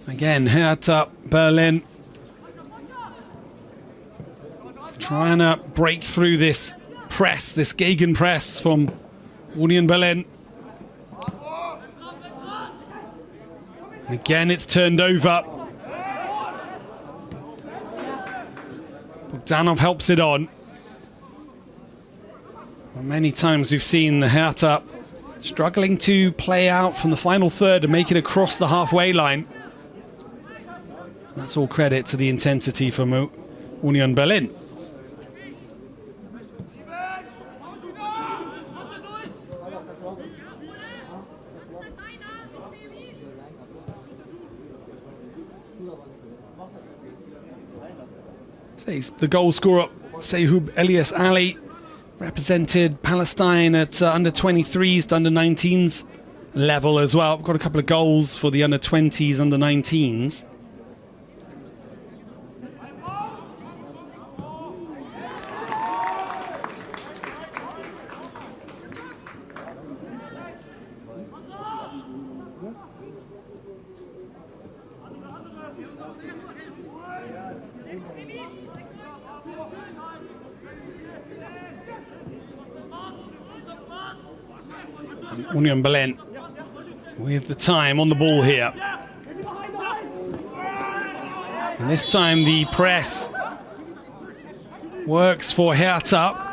Again, Hertha Berlin trying to break through this press, this gegenpress from Union Berlin. And again, it's turned over. Bogdanov helps it on. Well, many times we've seen the Hertha struggling to play out from the final third and make it across the halfway line. That's all credit to the intensity from Union Berlin. The goal scorer, Suhaib Elias Ali, represented Palestine at under 23s to under 19s level as well. Got a couple of goals for the under 20s, under 19s. Union Berlin with the time on the ball here. And this time the press works for Hertha.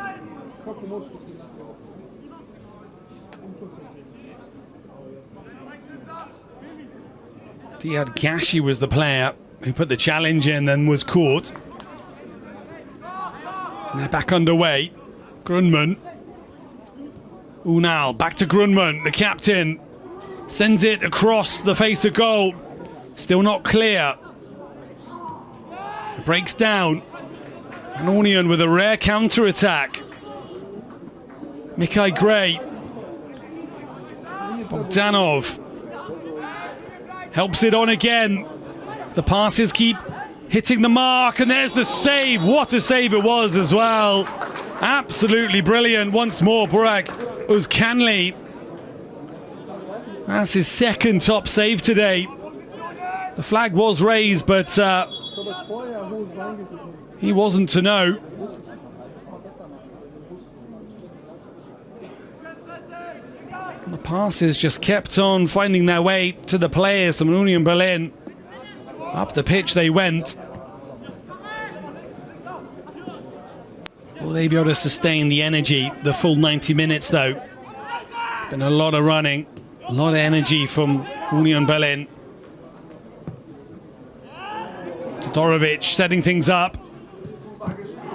Diad Gashi was the player who put the challenge in and was caught. And they're back underway. Grunman. Unal back to Grunman, the captain. Sends it across the face of goal. Still not clear. Breaks down. And Union with a rare counter-attack. Mikhail Gray. Bogdanov. Helps it on again. The passes keep hitting the mark, and there's the save. What a save it was as well. Absolutely brilliant. Once more, Burak Özkanli. That's his second top save today. The flag was raised, but he wasn't to know. And the passes just kept on finding their way to the players from Union Berlin. Up the pitch they went. Will they be able to sustain the energy the full 90 minutes though? Been a lot of running, a lot of energy from Union Berlin. Todorovic setting things up.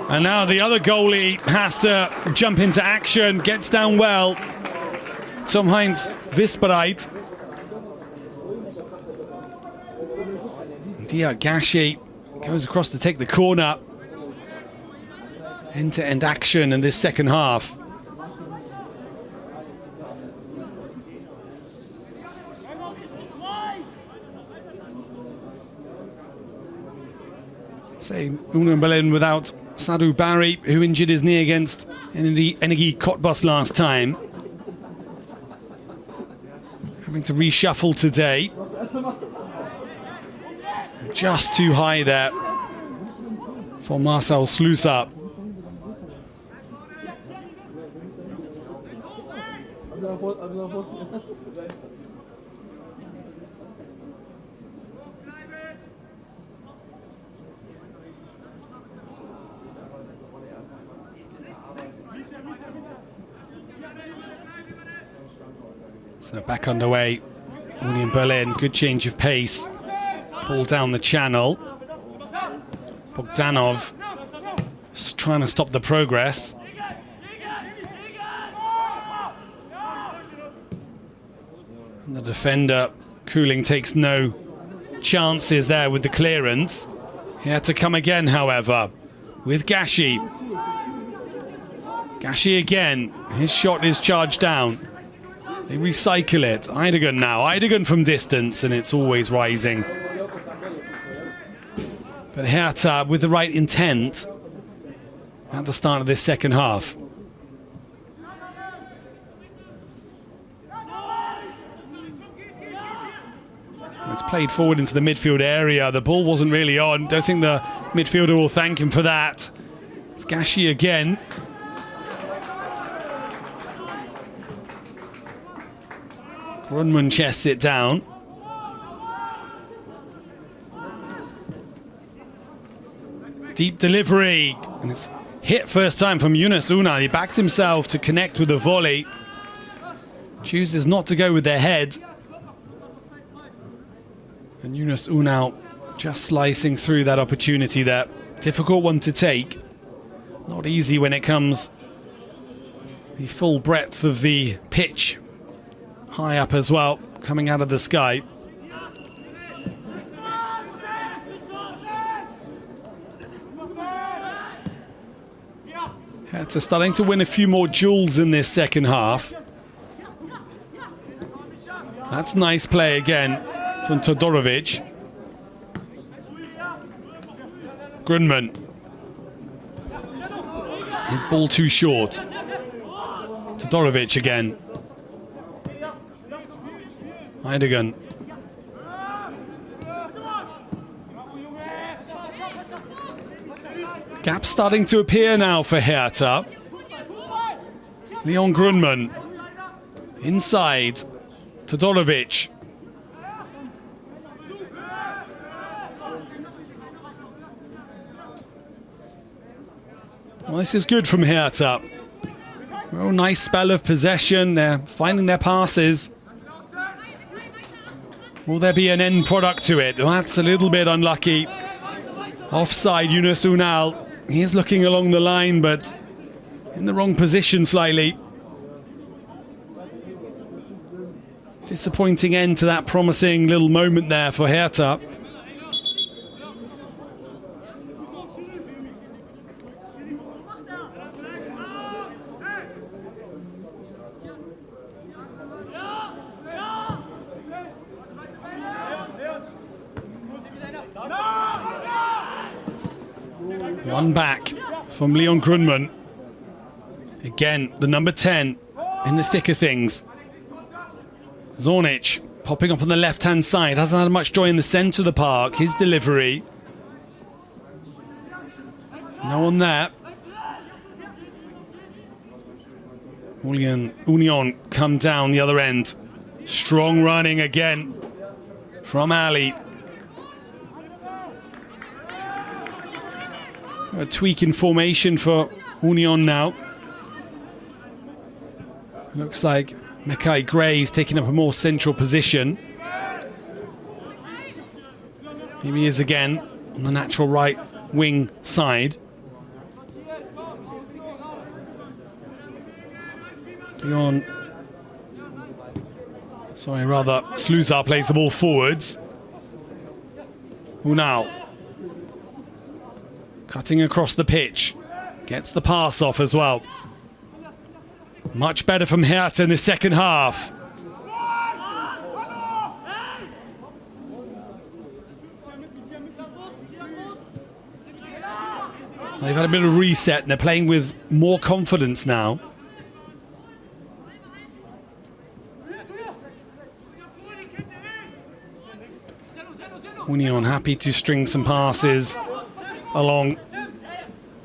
And now the other goalie has to jump into action, gets down well. Tom-Heinz Vispereit. Diad Gashi goes across to take the corner. End-to-end action in this second half. Say Union Berlin without Sadou Barry, who injured his knee against Energie Cottbus last time. Having to reshuffle today. Just too high there for Marcel Slusa. So back underway, Union Berlin, good change of pace. Ball down the channel. Bogdanov just trying to stop the progress. And the defender, Cooling, takes no chances there with the clearance. He had to come again, however, with Gashi. Gashi again. His shot is charged down. They recycle it. Eidegan now. Eidegan from distance, and it's always rising. But Hertha with the right intent at the start of this second half. It's played forward into the midfield area. The ball wasn't really on. Don't think the midfielder will thank him for that. It's Gashi again. Grunman chests it down. Deep delivery. And it's hit first time from Yunus Unal. He backed himself to connect with the volley. Chooses not to go with their head. And Yunus Unal just slicing through that opportunity there. Difficult one to take. Not easy when it comes the full breadth of the pitch. High up as well, coming out of the sky. Hertha starting to win a few more duels in this second half. That's nice play again from Todorovic. Grunman. His ball too short. Todorovic again. Eidegan. Gap starting to appear now for Hertha. Leon Grunman. Inside, Todorovic. Well, this is good from Hertha. Real nice spell of possession. They're finding their passes. Will there be an end product to it? Well, that's a little bit unlucky. Offside, Yunus Unal. He is looking along the line, but in the wrong position slightly. Disappointing end to that promising little moment there for Hertha. One back from Leon Grunman. Again, the number 10 in the thick of things. Zornic popping up on the left-hand side. Hasn't had much joy in the centre of the park. His delivery. No one there. Union come down the other end. Strong running again from Ali. A tweak in formation for Union now. Looks like Mekai Gray is taking up a more central position. Here he is again on the natural right wing side. Sluzar plays the ball forwards. Unal cutting across the pitch. Gets the pass off as well. Much better from Hertha in the second half. They've had a bit of a reset and they're playing with more confidence now. Union happy to string some passes along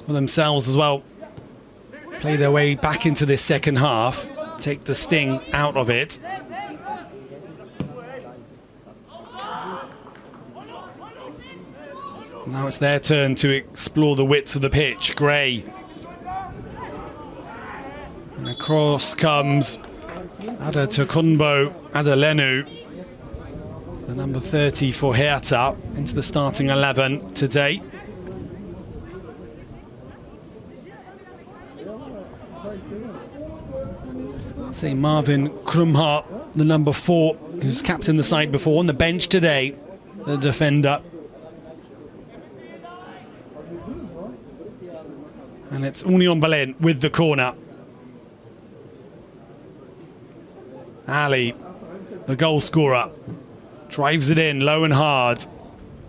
for themselves as well. Play their way back into this second half. Take the sting out of it. Now it's their turn to explore the width of the pitch. Gray. And across comes Ada Tokunbo Adelenu, the number 30 for Hertha, into the starting 11 today. Say Marvin Krumhart, the number 4, who's captained the side before, on the bench today, the defender. And it's Union Berlin with the corner. Ali, the goal scorer, drives it in low and hard.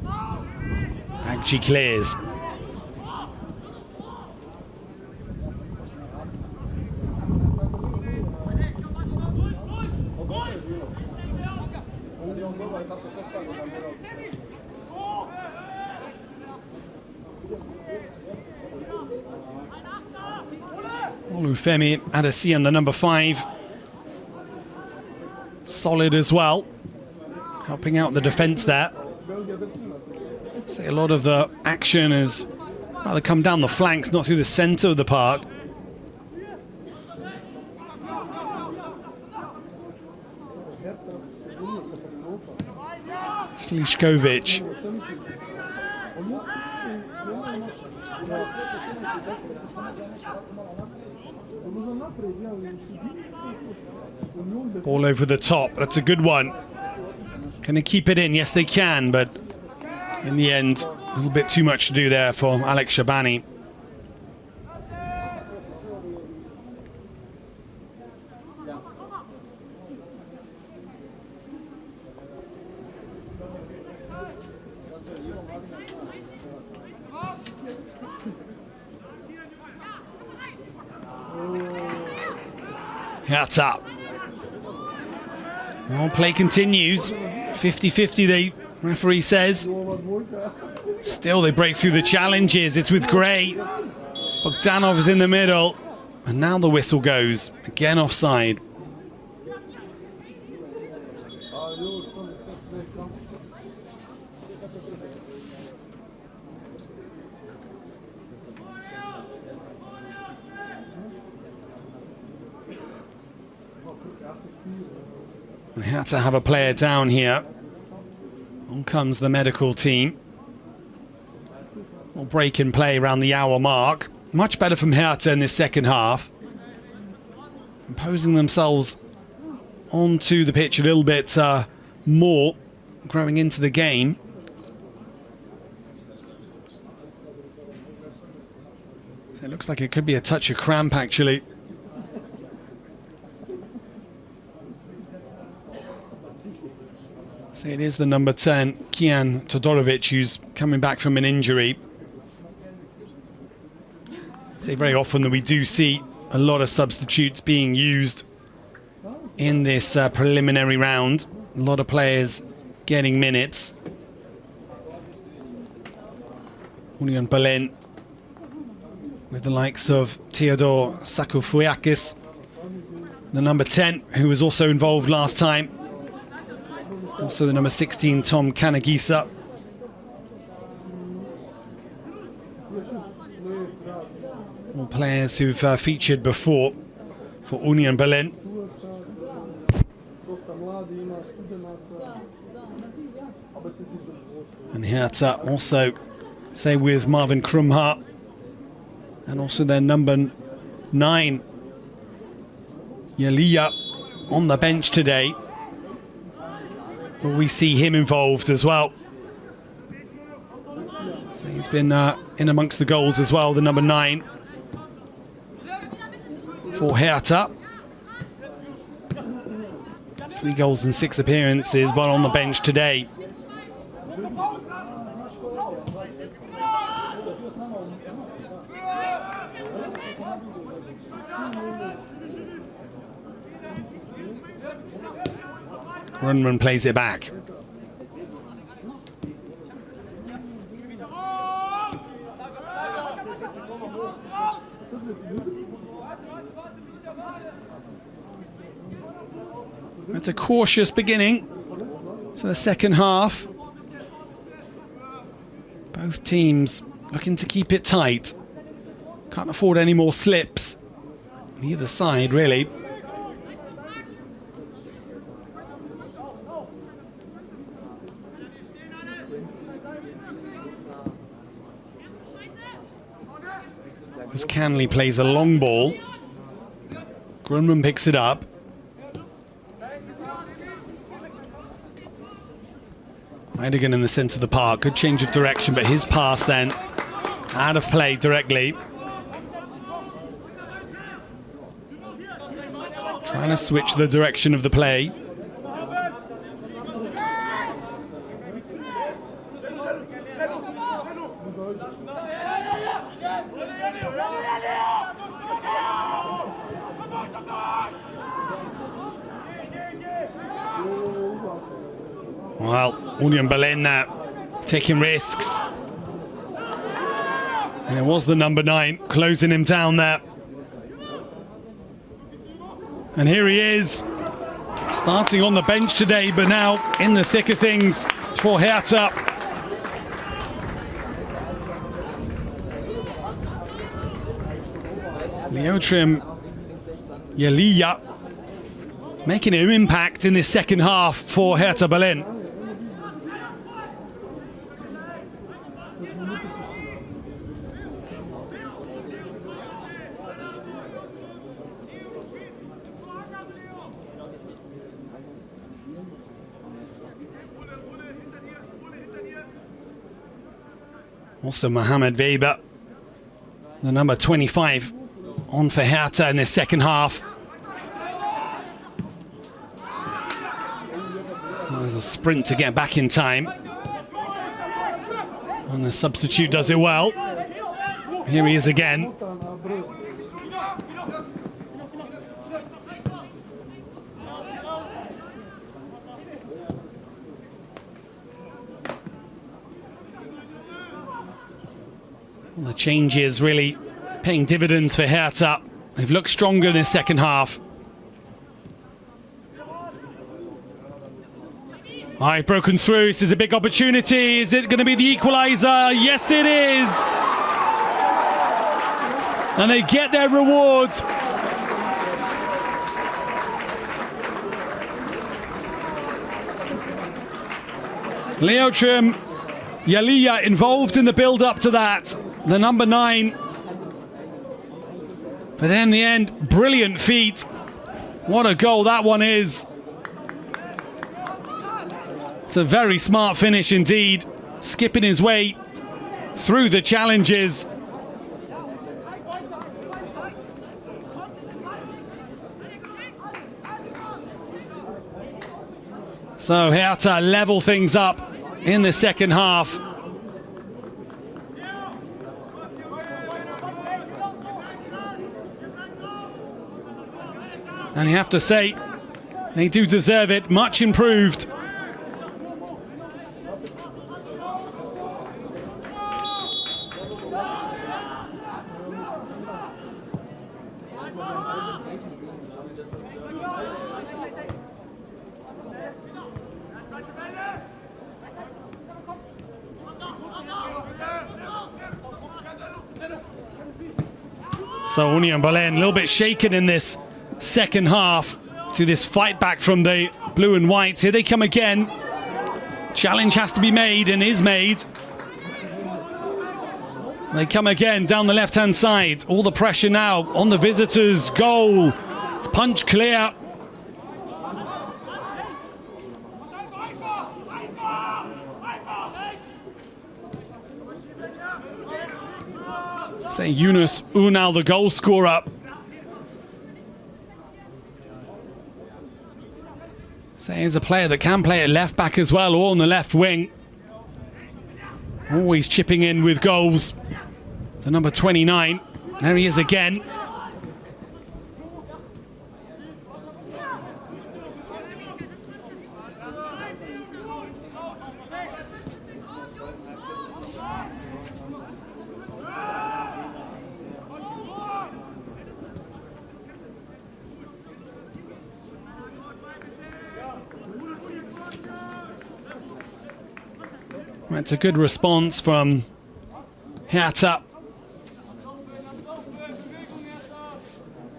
Bagchi clears. Olufemi Adesian, the number 5. Solid as well. Helping out the defence there. Say a lot of the action has rather come down the flanks, not through the centre of the park. Slišković. Ball over the top. That's a good one. Can they keep it in? Yes, they can, but in the end, a little bit too much to do there for Alex Shabani. Hertha. Well, play continues. 50-50, the referee says. Still, they break through the challenges. It's with Gray. Bogdanov is in the middle. And now the whistle goes. Again offside. And had to have a player down here. On comes the medical team. We'll break in play around the hour mark. Much better from Hertha in this second half. Imposing themselves onto the pitch a little bit more, growing into the game. So it looks like it could be a touch of cramp, actually. So it is the number 10, Kian Todorovic, who's coming back from an injury. So very often that we do see a lot of substitutes being used in this preliminary round. A lot of players getting minutes. Union Berlin with the likes of Theodor Sakufouakis, the number 10, who was also involved last time. Also the number 16, Tom Kanagisa. All players who've featured before for Union Berlin. And Hertha also, say, with Marvin Krumhart, and also their number 9, Yalia, on the bench today. Will we see him involved as well? So he's been in amongst the goals as well, the number 9 for Hertha. 3 goals and 6 appearances, but on the bench today. Runman plays it back. It's a cautious beginning to the second half. Both teams looking to keep it tight. Can't afford any more slips on either side, really. As Canley plays a long ball. Grunman picks it up. Heideggen in the centre of the park. Good change of direction, but his pass then out of play directly. Trying to switch the direction of the play. Well, Union Berlin taking risks. And it was the number 9 closing him down there. And here he is, starting on the bench today, but now in the thick of things for Hertha. Leotrim Yalia making an impact in this second half for Hertha Berlin. Also Mohamed Weber, the number 25, on for Hertha in this second half. There's a sprint to get back in time. And the substitute does it well. Here he is again. Well, the changes really paying dividends for Hertha. They've looked stronger in this second half. All right, broken through. This is a big opportunity. Is it going to be the equaliser? Yes, it is. And they get their reward. Leotrim Yalia involved in the build-up to that. The number 9. But then in the end, brilliant feat. What a goal that one is. It's a very smart finish indeed. Skipping his way through the challenges. So Hertha level things up in the second half. And you have to say, they do deserve it. Much improved. So Union Berlin a little bit shaken in this second half to this fight back from the blue and whites. Here they come again. Challenge has to be made and is made. They come again down the left-hand side. All the pressure now on the visitors' goal. It's punch clear. Say Yunus Unal, the goal scorer. So here's a player that can play at left back as well, or on the left wing. Always chipping in with goals. The number 29. There he is again. It's a good response from Hertha.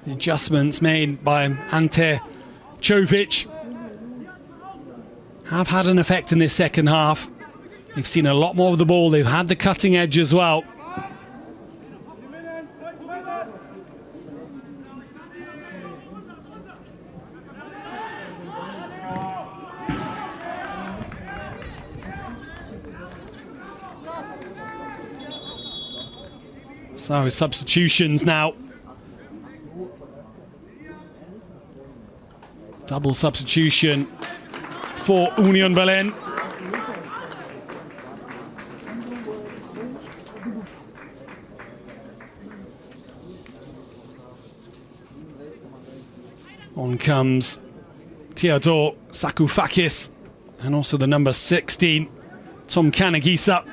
The adjustments made by Ante Jovic have had an effect in this second half. They've seen a lot more of the ball. They've had the cutting edge as well. So substitutions now. Double substitution for Union Berlin. On comes Theodor Sakoufakis and also the number 16, Tom Kanagisa.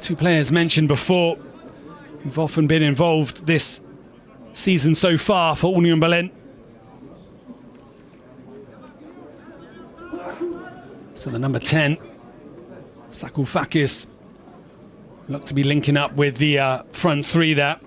Two players mentioned before who've often been involved this season so far for Union Berlin. So the number 10, Sakoufakis, look to be linking up with the front three there.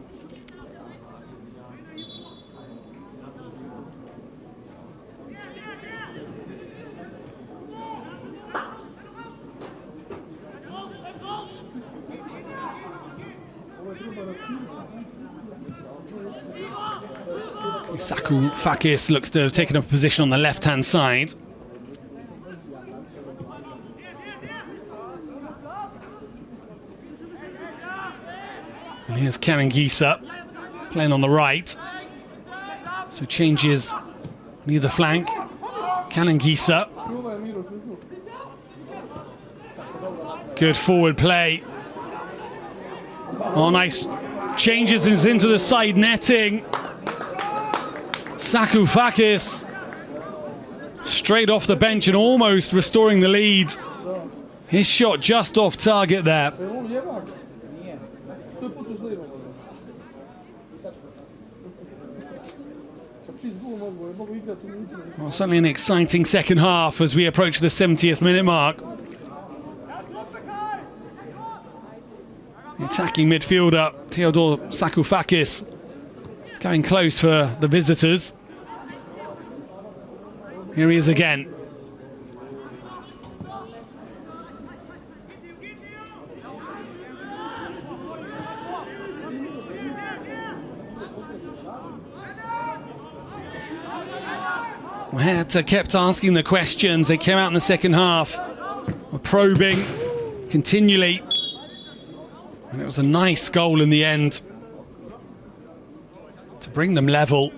Sakoufakis looks to have taken up a position on the left-hand side. And here's Kanangisa playing on the right. So changes on either flank. Kanangisa. Good forward play. Oh, nice changes into the side netting. Sakoufakis straight off the bench and almost restoring the lead. His shot just off target there. Well, certainly an exciting second half as we approach the 70th minute mark. The attacking midfielder Theodor Sakoufakis going close for the visitors. Here he is again. Hertha kept asking the questions. They came out in the second half, were probing continually. And it was a nice goal in the end to bring them level.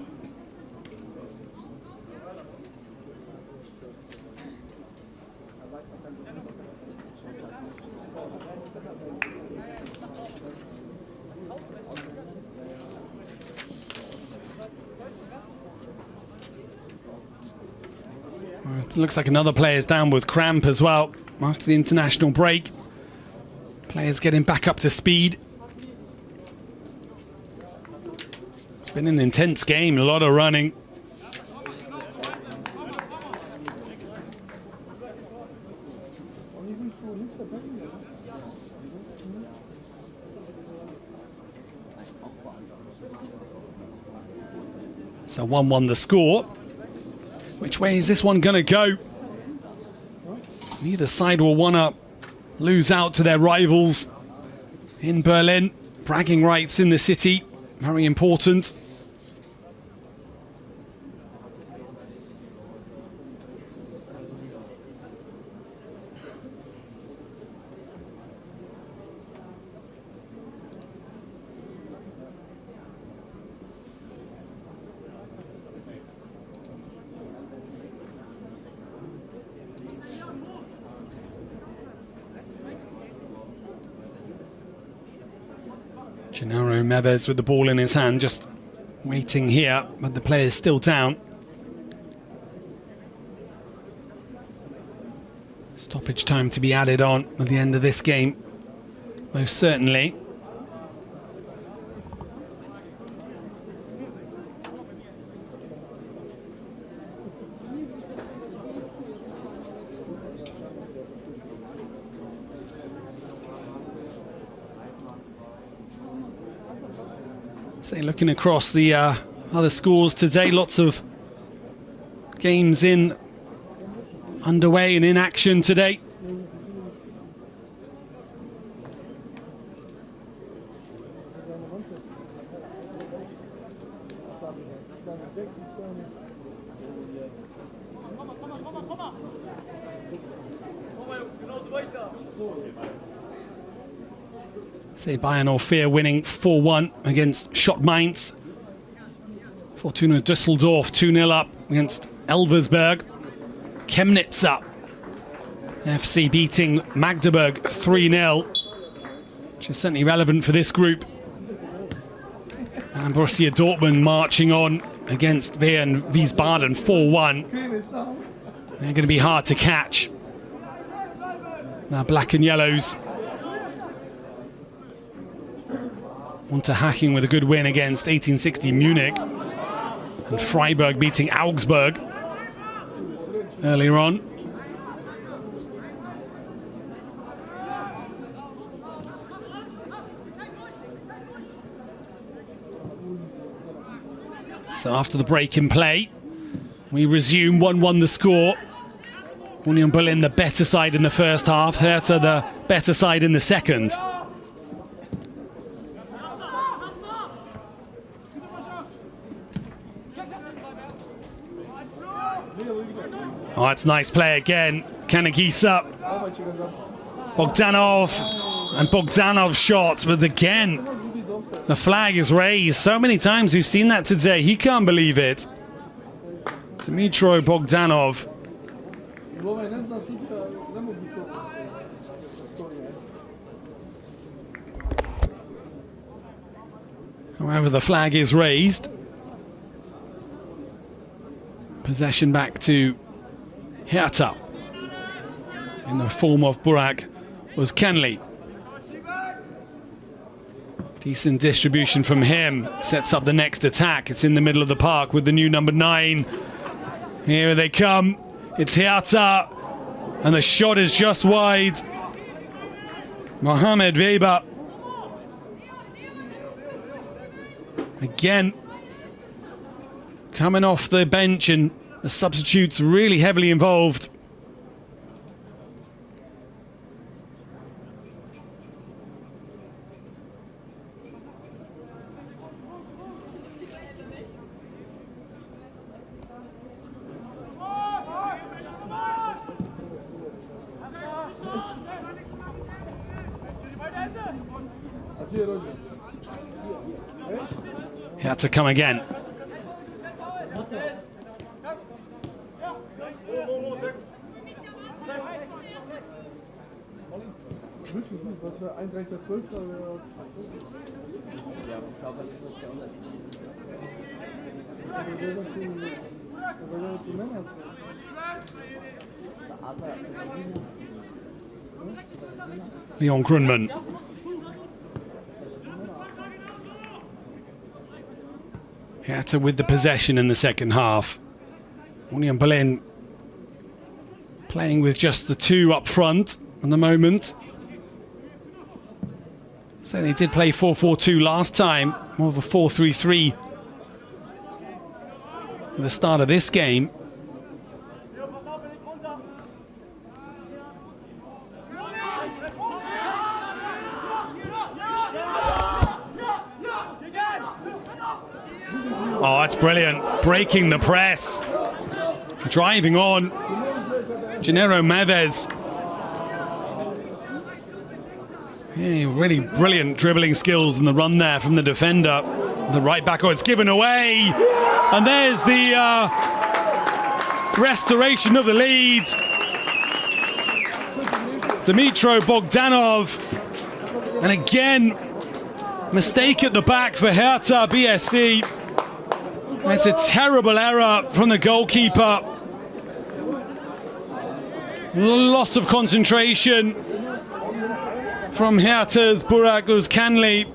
It looks like another player's down with cramp as well after the international break. Players getting back up to speed. It's been an intense game, a lot of running. So 1-1 the score. Which way is this one going to go? Neither side will want to lose out to their rivals in Berlin. Bragging rights in the city, very important. Gennaro Meves with the ball in his hand, just waiting here, but the player's still down. Stoppage time to be added on at the end of this game, most certainly. Say, looking across the other scores today, lots of games underway and in action today. Say Bayern Orfea winning 4-1 against Schott Mainz. Fortuna Düsseldorf 2-0 up against Elversberg. Chemnitz up. FC beating Magdeburg 3-0, which is certainly relevant for this group. And Borussia Dortmund marching on against Wien Wiesbaden 4-1. They're going to be hard to catch. Now black and yellows. Unterhaching with a good win against 1860 Munich. And Freiburg beating Augsburg earlier on. So after the break in play, we resume 1-1 the score. Union Berlin the better side in the first half, Hertha the better side in the second. Oh, it's nice play again. Kanagisa, Bogdanov, and Bogdanov's shot, but again, the flag is raised. So many times we've seen that today. He can't believe it. Dmitry Bogdanov. However, the flag is raised. Possession back to Hertha in the form of Burak was Kenley. Decent distribution from him, sets up the next attack. It's in the middle of the park with the new number 9. Here they come. It's Hertha, and the shot is just wide. Mohamed Weber. Again, coming off the bench, and the substitutes really heavily involved. He had to come again. Was für 31.12. Leon Grunman. Hertha with the possession in the second half. Union Berlin playing with just the two up front at the moment. So they did play 4-4-2 last time, more of a 4-3-3 at the start of this game. Oh, that's brilliant. Breaking the press. Driving on. Gennaro Maves. Yeah, really brilliant dribbling skills in the run there from the defender. The right back, oh, it's given away. And there's the restoration of the lead. Dmitro Bogdanov. And again, mistake at the back for Hertha BSC. It's a terrible error from the goalkeeper. Loss of concentration from Hertha's Burak Özkanli.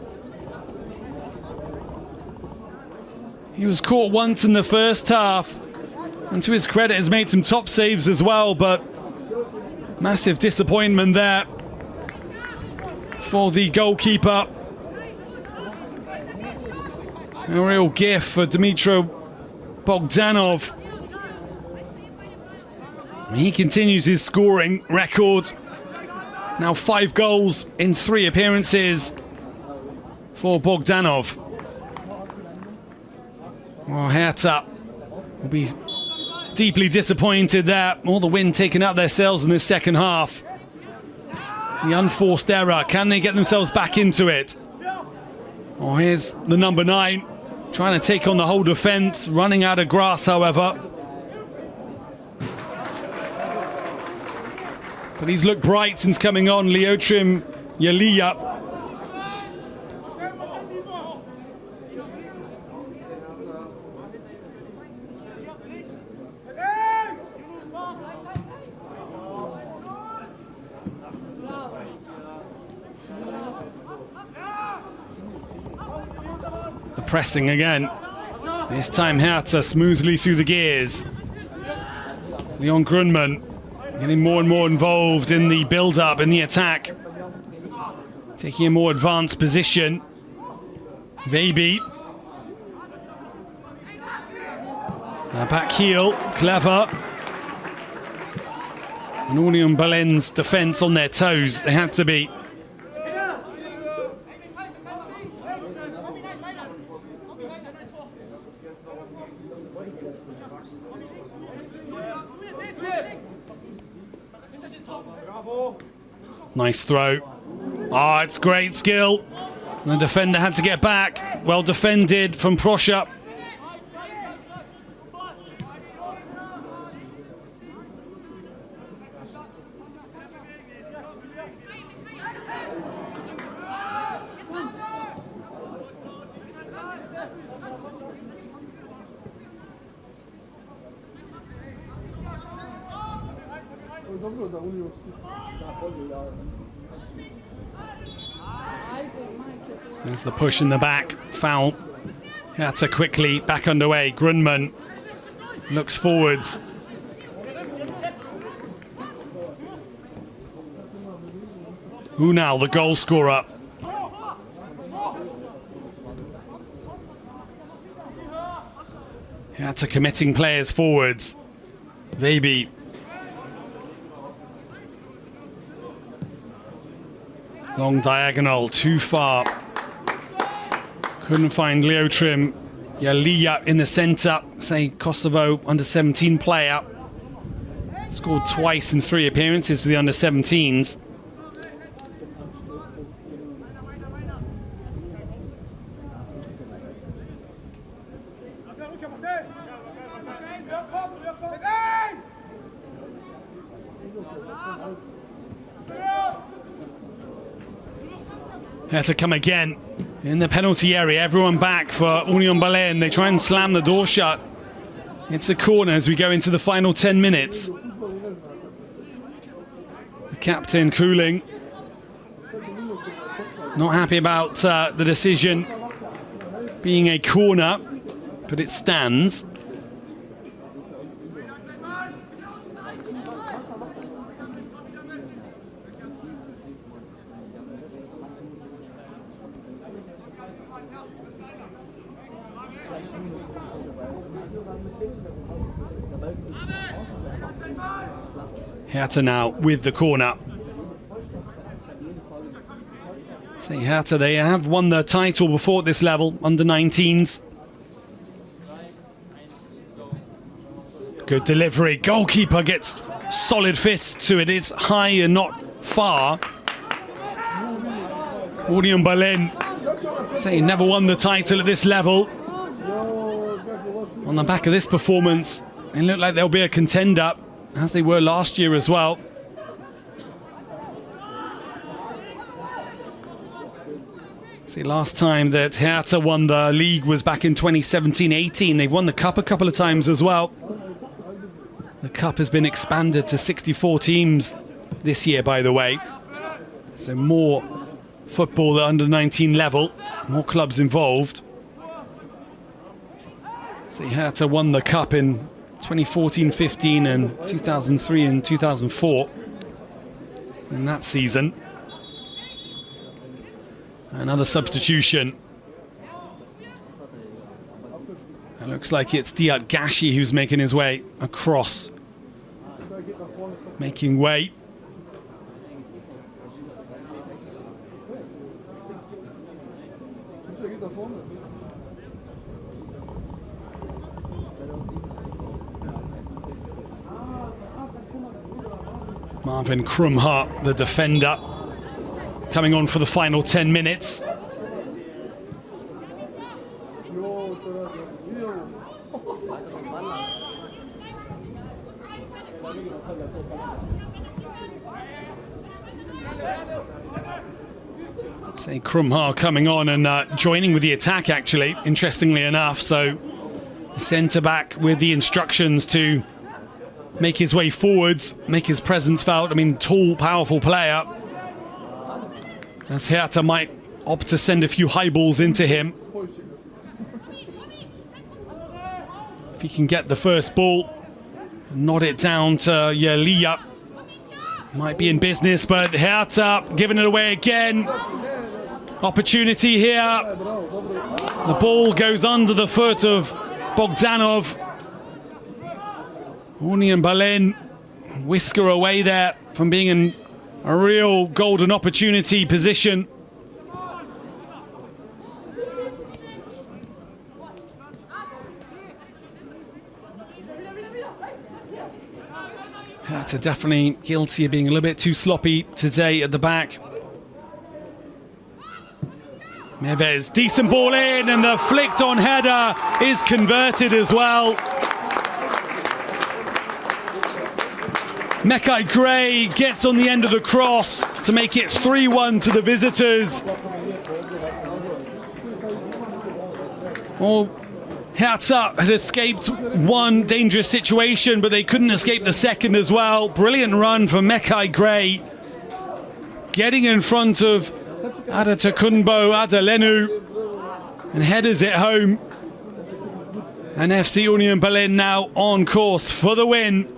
He was caught once in the first half, and to his credit has made some top saves as well, but massive disappointment there for the goalkeeper. A real gift for Dmitro Bogdanov. He continues his scoring record. Now 5 goals in 3 appearances for Bogdanov. Well, Hertha will be deeply disappointed there. All the wind taken out their sails in this second half. The unforced error. Can they get themselves back into it? Oh, here's the number 9. Trying to take on the whole defence, running out of grass, however. But he's looked bright since coming on, Leotrim Yalia. Pressing again. This time Hertha smoothly through the gears. Leon Grunman getting more and more involved in the build-up, in the attack. Taking a more advanced position. Weiby. Back heel, clever. And Union Berlin's defence on their toes. They had to be. Nice throw. Oh, it's great skill. The defender had to get back. Well defended from Proscia. There's the push in the back. Foul. Hertha quickly back underway. Grunman looks forwards. Unal, the goal scorer. Hertha committing players forwards. Weiby. Long diagonal, too far. Couldn't find Leotrim Yalia in the centre. Say Kosovo under-17 player. Scored twice in 3 appearances for the under-17s. Had to come again in the penalty area. Everyone back for Union Berlin. They try and slam the door shut. It's a corner as we go into the final 10 minutes. The captain cooling. Not happy about the decision being a corner, but it stands. Hertha now with the corner. Say Hertha, they have won the title before at this level, under 19s. Good delivery. Goalkeeper gets solid fists to it. It's high and not far. Union Berlin say never won the title at this level. On the back of this performance, they look like they'll be a contender, as they were last year as well. See, last time that Hertha won the league was back in 2017-18. They've won the cup a couple of times as well. The cup has been expanded to 64 teams this year, by the way. So more football at under 19 level, more clubs involved. See, Hertha won the cup in 2014-15 and 2003 and 2004 in that season. Another substitution. It looks like it's Diat Gashi who's making his way across. Making way. Marvin Krumhart, the defender, coming on for the final 10 minutes. Say Krumhart coming on and joining with the attack, actually, interestingly enough. So centre-back with the instructions to make his way forwards, make his presence felt. I mean, tall, powerful player. As Hertha might opt to send a few high balls into him. If he can get the first ball, nod it down to Yalia, might be in business, but Hertha giving it away again. Opportunity here. The ball goes under the foot of Bogdanov. Union Berlin whisker away there from being in a real golden opportunity position. Hertha definitely guilty of being a little bit too sloppy today at the back. Neves, decent ball in, and the flicked on header is converted as well. Mekai Gray gets on the end of the cross to make it 3-1 to the visitors. Oh, Hertha had escaped one dangerous situation, but they couldn't escape the second as well. Brilliant run from Mekai Gray, getting in front of Adetokunbo Adelenu and headers it home. And FC Union Berlin now on course for the win.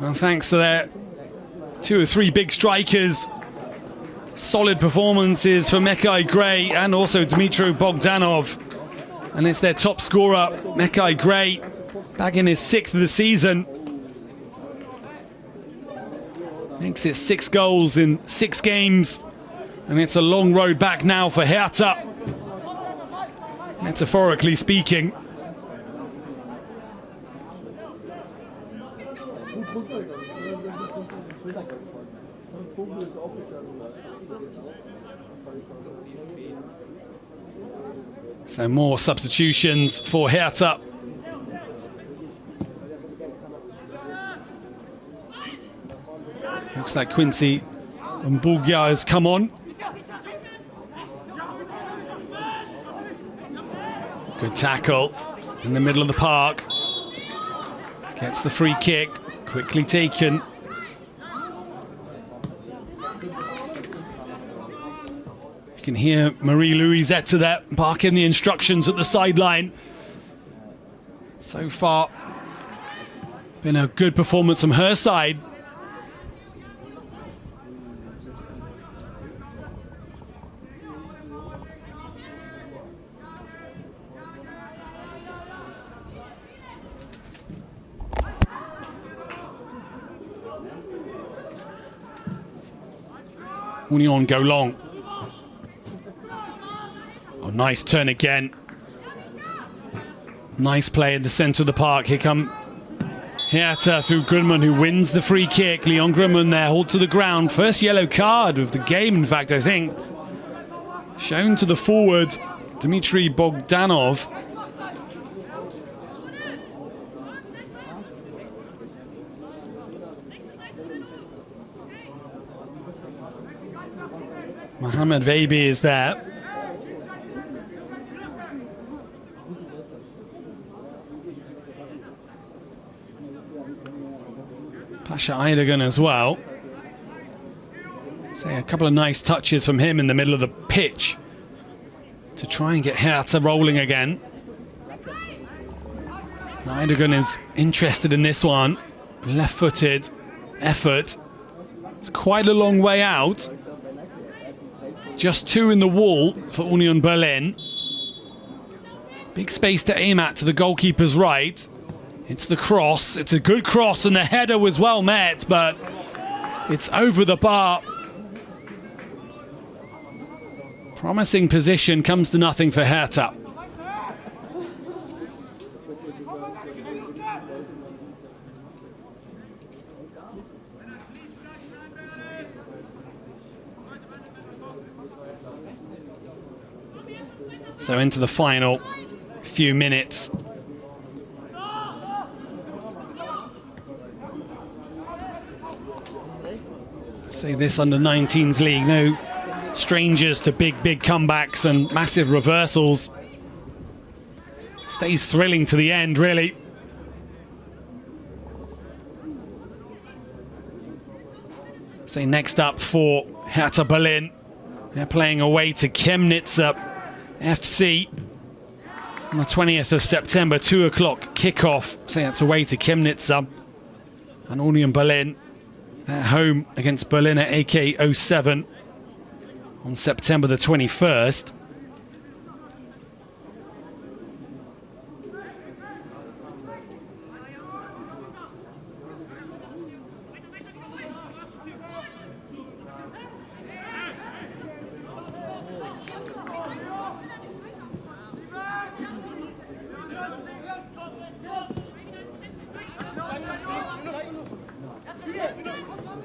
And thanks to their 2 or 3 big strikers, solid performances for Mekai Gray and also Dmitro Bogdanov. And it's their top scorer, Mekai Gray, bagging his 6th of the season. Makes it 6 goals in 6 games. And it's a long road back now for Hertha, metaphorically speaking. So more substitutions for Hertha. Looks like Quincy Mbugia has come on. Good tackle in the middle of the park. Gets the free kick, quickly taken. You can hear Marie-Louisette there barking the instructions at the sideline. So far, been a good performance from her side. Union go long. Oh, nice turn again. Nice play in the centre of the park. Here come Hertha through Grunman, who wins the free kick. Leon Grunman there, hauled to the ground. First yellow card of the game, in fact, I think. Shown to the forward, Dmitry Bogdanov. Mohamed Veibi is there. Pasha Aydogan as well. So a couple of nice touches from him in the middle of the pitch to try and get Hertha rolling again. Aydogan is interested in this one. Left-footed effort. It's quite a long way out. Just two in the wall for Union Berlin. Big space to aim at to the goalkeeper's right. It's the cross. It's a good cross, and the header was well met, but it's over the bar. Promising position, comes to nothing for Hertha. So into the final few minutes. Say this under-19s league, no strangers to big comebacks and massive reversals. Stays thrilling to the end, really. Say next up for Hertha Berlin. They're playing away to Chemnitz FC on the 20th of September, 2 o'clock kickoff. So that's away to Chemnitz and Union Berlin at home against Berliner AK 07 on September the 21st.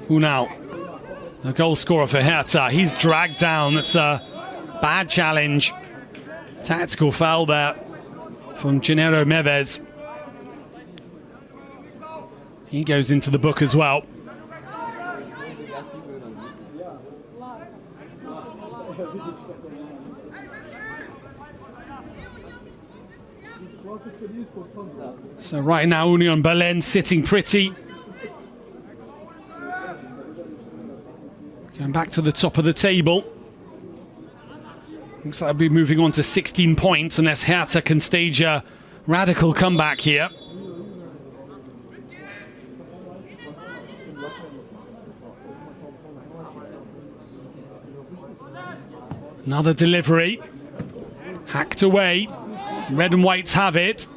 Unal, the goal scorer for Hertha, he's dragged down. That's a bad challenge. Tactical foul there from Gennaro Meves. He goes into the book as well. So right now Union Berlin sitting pretty. Going back to the top of the table. Looks like they'll be moving on to 16 points unless Hertha can stage a radical comeback here. Another delivery. Hacked away. Red and whites have it.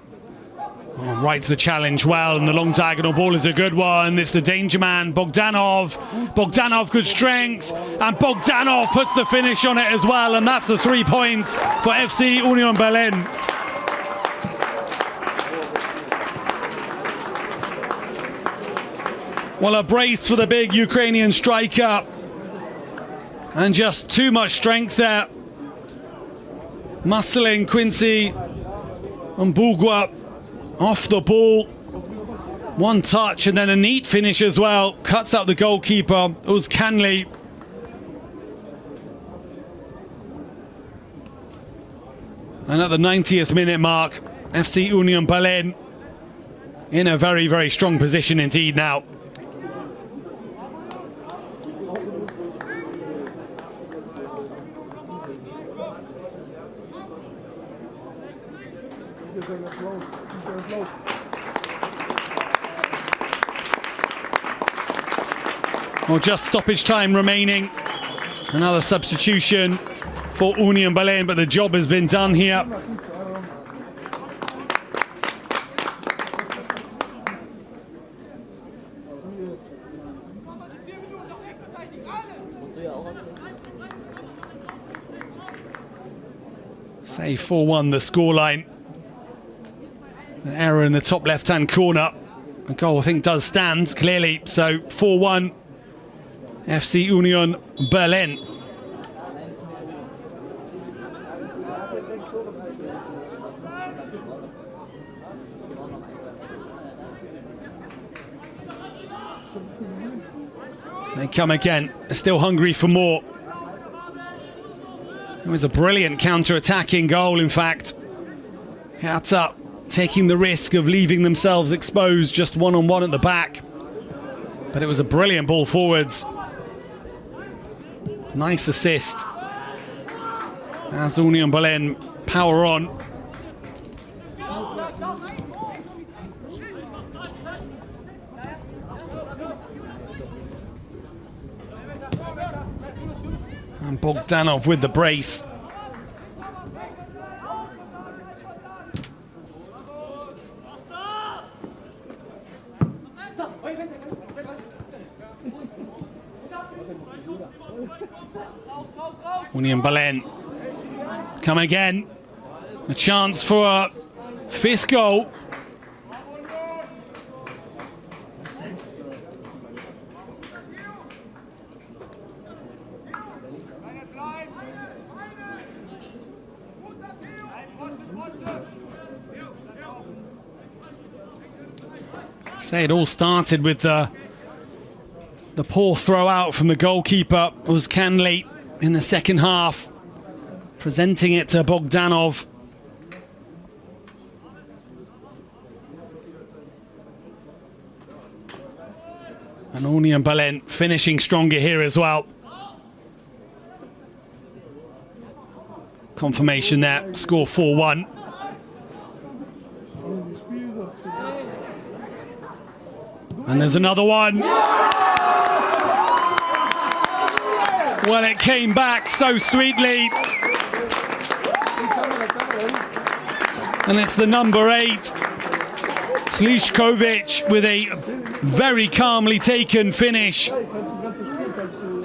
Oh, right to the challenge well, and the long diagonal ball is a good one. It's the danger man, Bogdanov. Bogdanov, good strength, and Bogdanov puts the finish on it as well, and that's the 3 points for FC Union Berlin. Well, a brace for the big Ukrainian striker, and just too much strength there. muscling Quincy and Bulgua off the ball. One touch and then a neat finish as well. Cuts out the goalkeeper, Uzcanli. And at the 90th minute mark, FC Union Berlin in a very, very strong position indeed now. Well, just stoppage time remaining. Another substitution for Union Berlin, but the job has been done here. Say 4-1 the scoreline. An error in the top left-hand corner. The goal, I think, does stand clearly. So 4-1 FC Union Berlin. They come again, they're still hungry for more. It was a brilliant counter-attacking goal, in fact. Hertha taking the risk of leaving themselves exposed just one-on-one at the back. But it was a brilliant ball forwards. Nice assist. As Union Berlin power on. And Bogdanov with the brace. Union Berlin come again. A chance for a fifth goal. Say it all started with the poor throw out from the goalkeeper, Uzcanli, in the second half, presenting it to Bogdanov. And Union Berlin finishing stronger here as well. Confirmation there, score 4-1. And there's another one. Well, it came back so sweetly. And it's the number 8, Slišković, with a very calmly taken finish.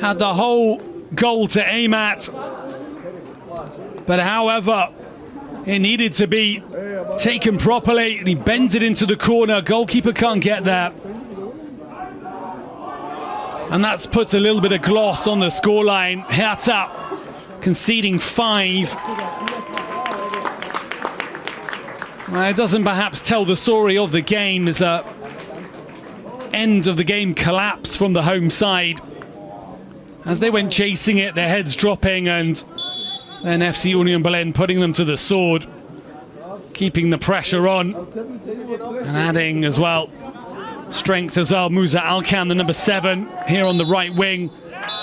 Had the whole goal to aim at. But however, it needed to be taken properly. And he bends it into the corner. Goalkeeper can't get there. And that's put a little bit of gloss on the scoreline. Hertha conceding 5. Well, it doesn't perhaps tell the story of the game. There's a end of the game collapse from the home side. As they went chasing it, their heads dropping, and then FC Union Berlin putting them to the sword, keeping the pressure on, and adding as well strength as well. Musa Alkan, the number 7, here on the right wing,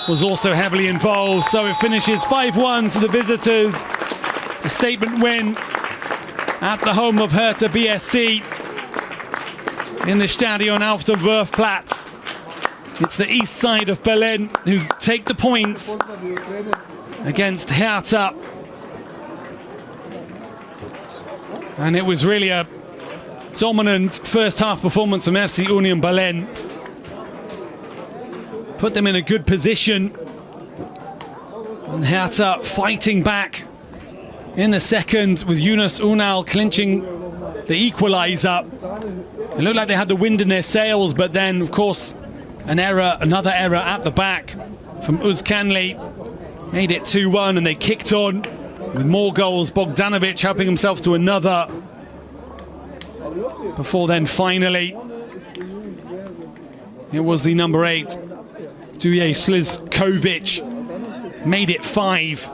was also heavily involved. So it finishes 5-1 to the visitors. A statement win at the home of Hertha BSC in the Stadion auf dem Wurfplatz. It's the east side of Berlin who take the points against Hertha. And it was really a dominant first half performance from FC Union Berlin. Put them in a good position. And Hertha fighting back in the second, with Yunus Unal clinching the equaliser. It looked like they had the wind in their sails, but then, of course, another error at the back from Uzcanli made it 2-1, and they kicked on. with more goals. Bogdanovic helping himself to another. Before then, finally, it was the number 8, Duje Slizkovic, made it 5.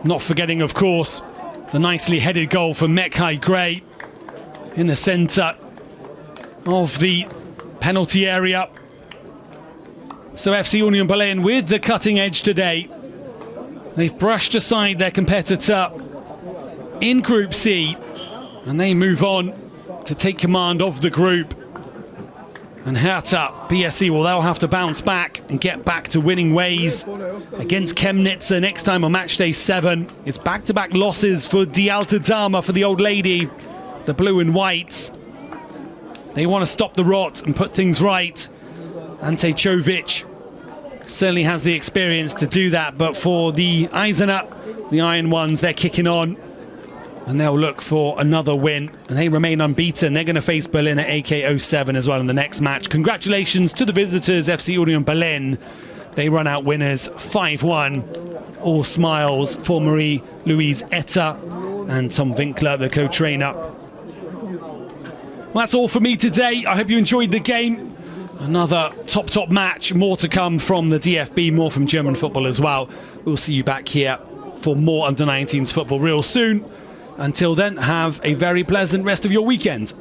Not forgetting, of course, the nicely headed goal from Mekhai Gray in the centre of the penalty area. So FC Union Berlin with the cutting edge today. They've brushed aside their competitor in Group C, and they move on to take command of the group. And Hertha BSC, well, they'll have to bounce back and get back to winning ways against Chemnitz next time on match day 7. It's back-to-back losses for Die Alte Dame, for the old lady, the blue and whites. They want to stop the rot and put things right. Ante Czovic certainly has the experience to do that, but for the Eisener, the Iron Ones, they're kicking on. And they'll look for another win. And they remain unbeaten. They're going to face Berlin at AK07 as well in the next match. Congratulations to the visitors, FC Union Berlin. They run out winners 5-1. All smiles for Marie-Louise Etter and Tom Winkler, the co-trainer. Well, that's all for me today. I hope you enjoyed the game. Another top match. More to come from the DFB, more from German football as well. We'll see you back here for more under-19s football real soon. Until then, have a very pleasant rest of your weekend.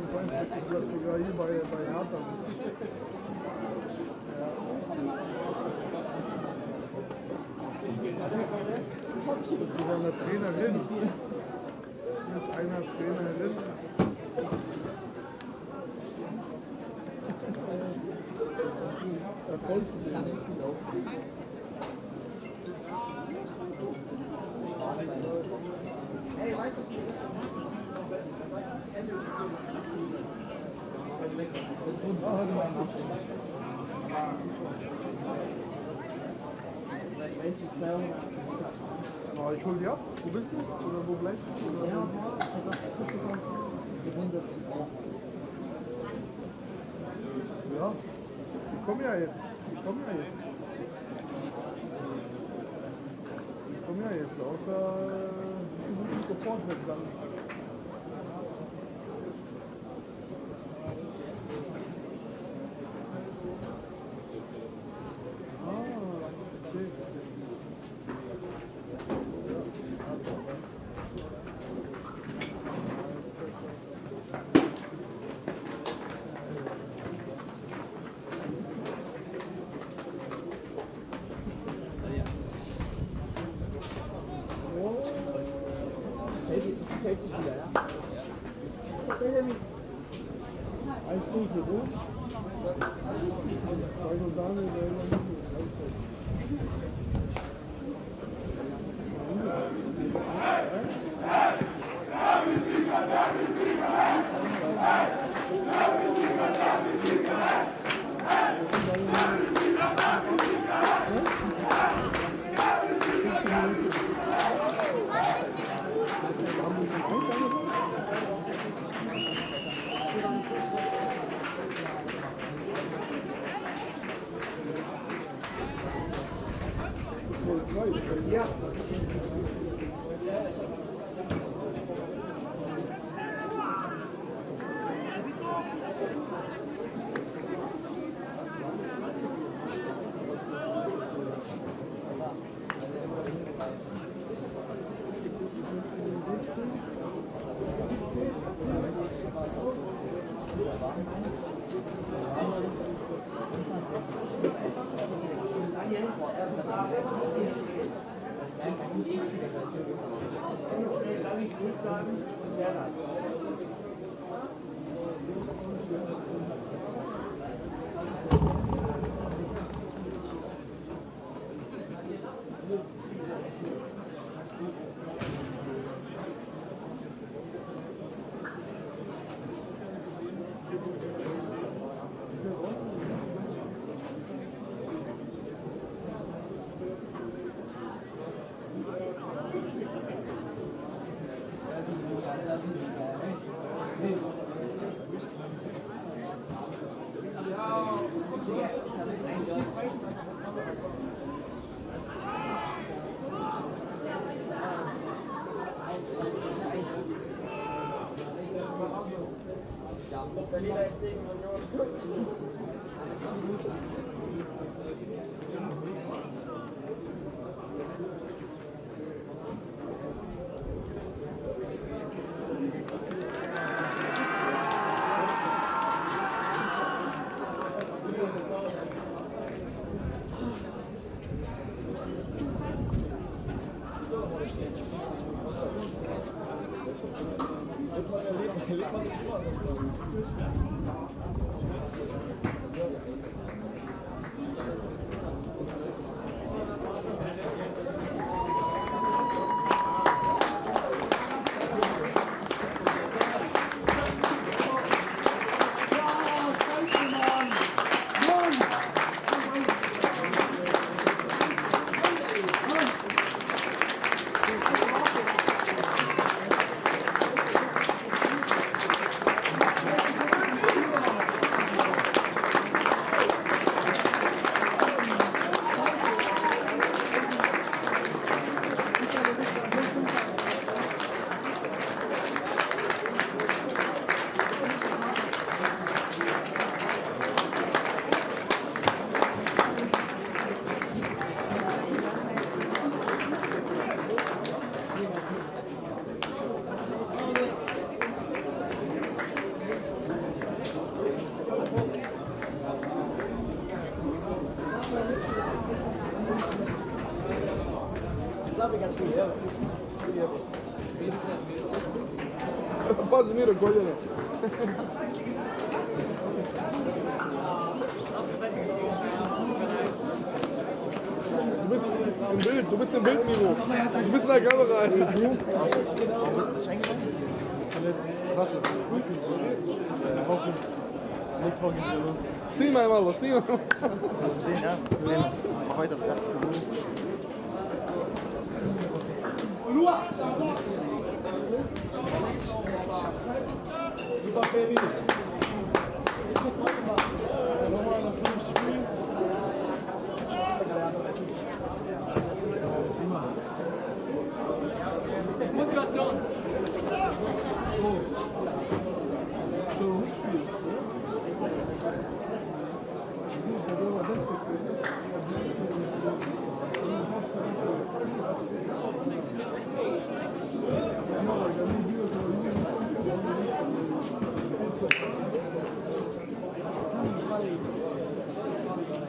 Ich hol die ab. Wo bist du? Oder wo bleibst du? Ja, ich komme ja jetzt. Ich komme ja jetzt. Außer du musst sofort weg dann. Pazi Miro, koljeno. Du bist im Bild, Miro. Du bist in der Kamera. Snimaj malo, snimaj malo. Super,